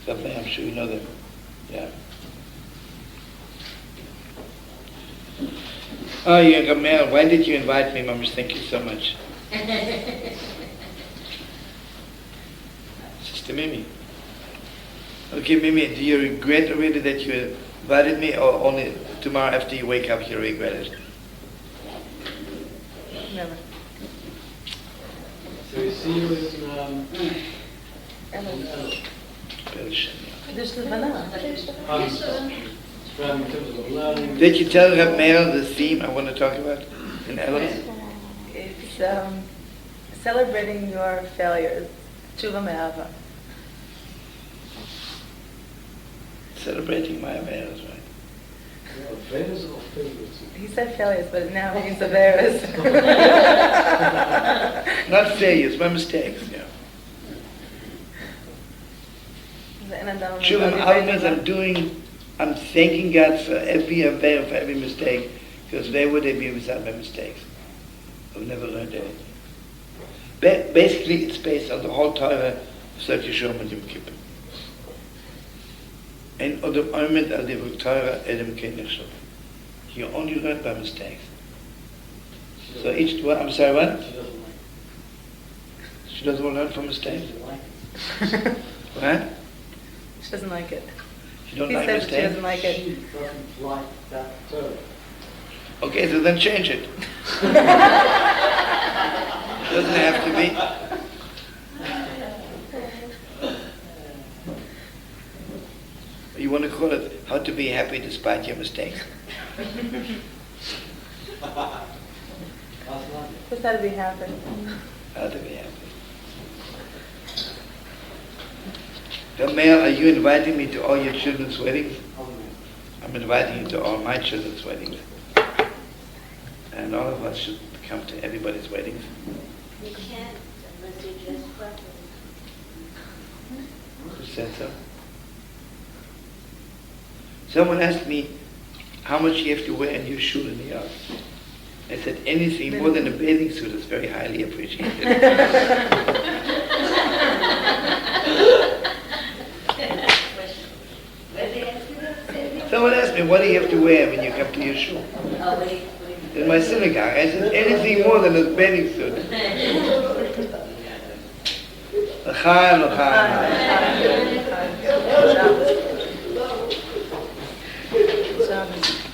I'm sure you know them. Yeah. Oh, younger Mel, why did you invite me, Mamash? Thank you so much. Sister Mimi. Okay, Mimi, do you regret already that you invited me, or only tomorrow after you wake up you regret it? Never. So you see you in There's the banana. Did you tell Reb Meir the theme I want to talk about in Ellis? It's celebrating your failures. Tshuva me'ava. Celebrating my failures, right? Failures or failures? He said failures, but now it means Averas. Not failures, my mistakes, yeah. Tshuva means I'm thanking God for every affair, for every mistake, because where would I be without my mistakes? I've never learned anything. Basically, it's based on the whole Torah of Yom Kippur. Ein Odom Oimet al Divrei Torah Edem Kenishov. You only learn by mistakes. So each one, I'm sorry, what? She doesn't like it. She doesn't want to learn from mistakes? She doesn't like it. What? She doesn't like it. She don't He like said that she mistakes? doesn't like it. She doesn't like that Torah. Okay, so then change it. Doesn't have to be. You want to call it how to be happy despite your mistakes? Just how to be happy. How to be happy. So Mel, are you inviting me to all your children's weddings? I'm inviting you to all my children's weddings. And all of us should come to everybody's weddings. You can't unless you dress properly. Who said so? Someone asked me how much you have to wear in your shul in New York. I said anything more than a bathing suit is very highly appreciated. Someone asked me, what do you have to wear when you come to your shul? In my synagogue, I said anything more than a bathing suit. L'chaim, l'chaim. Shabbos.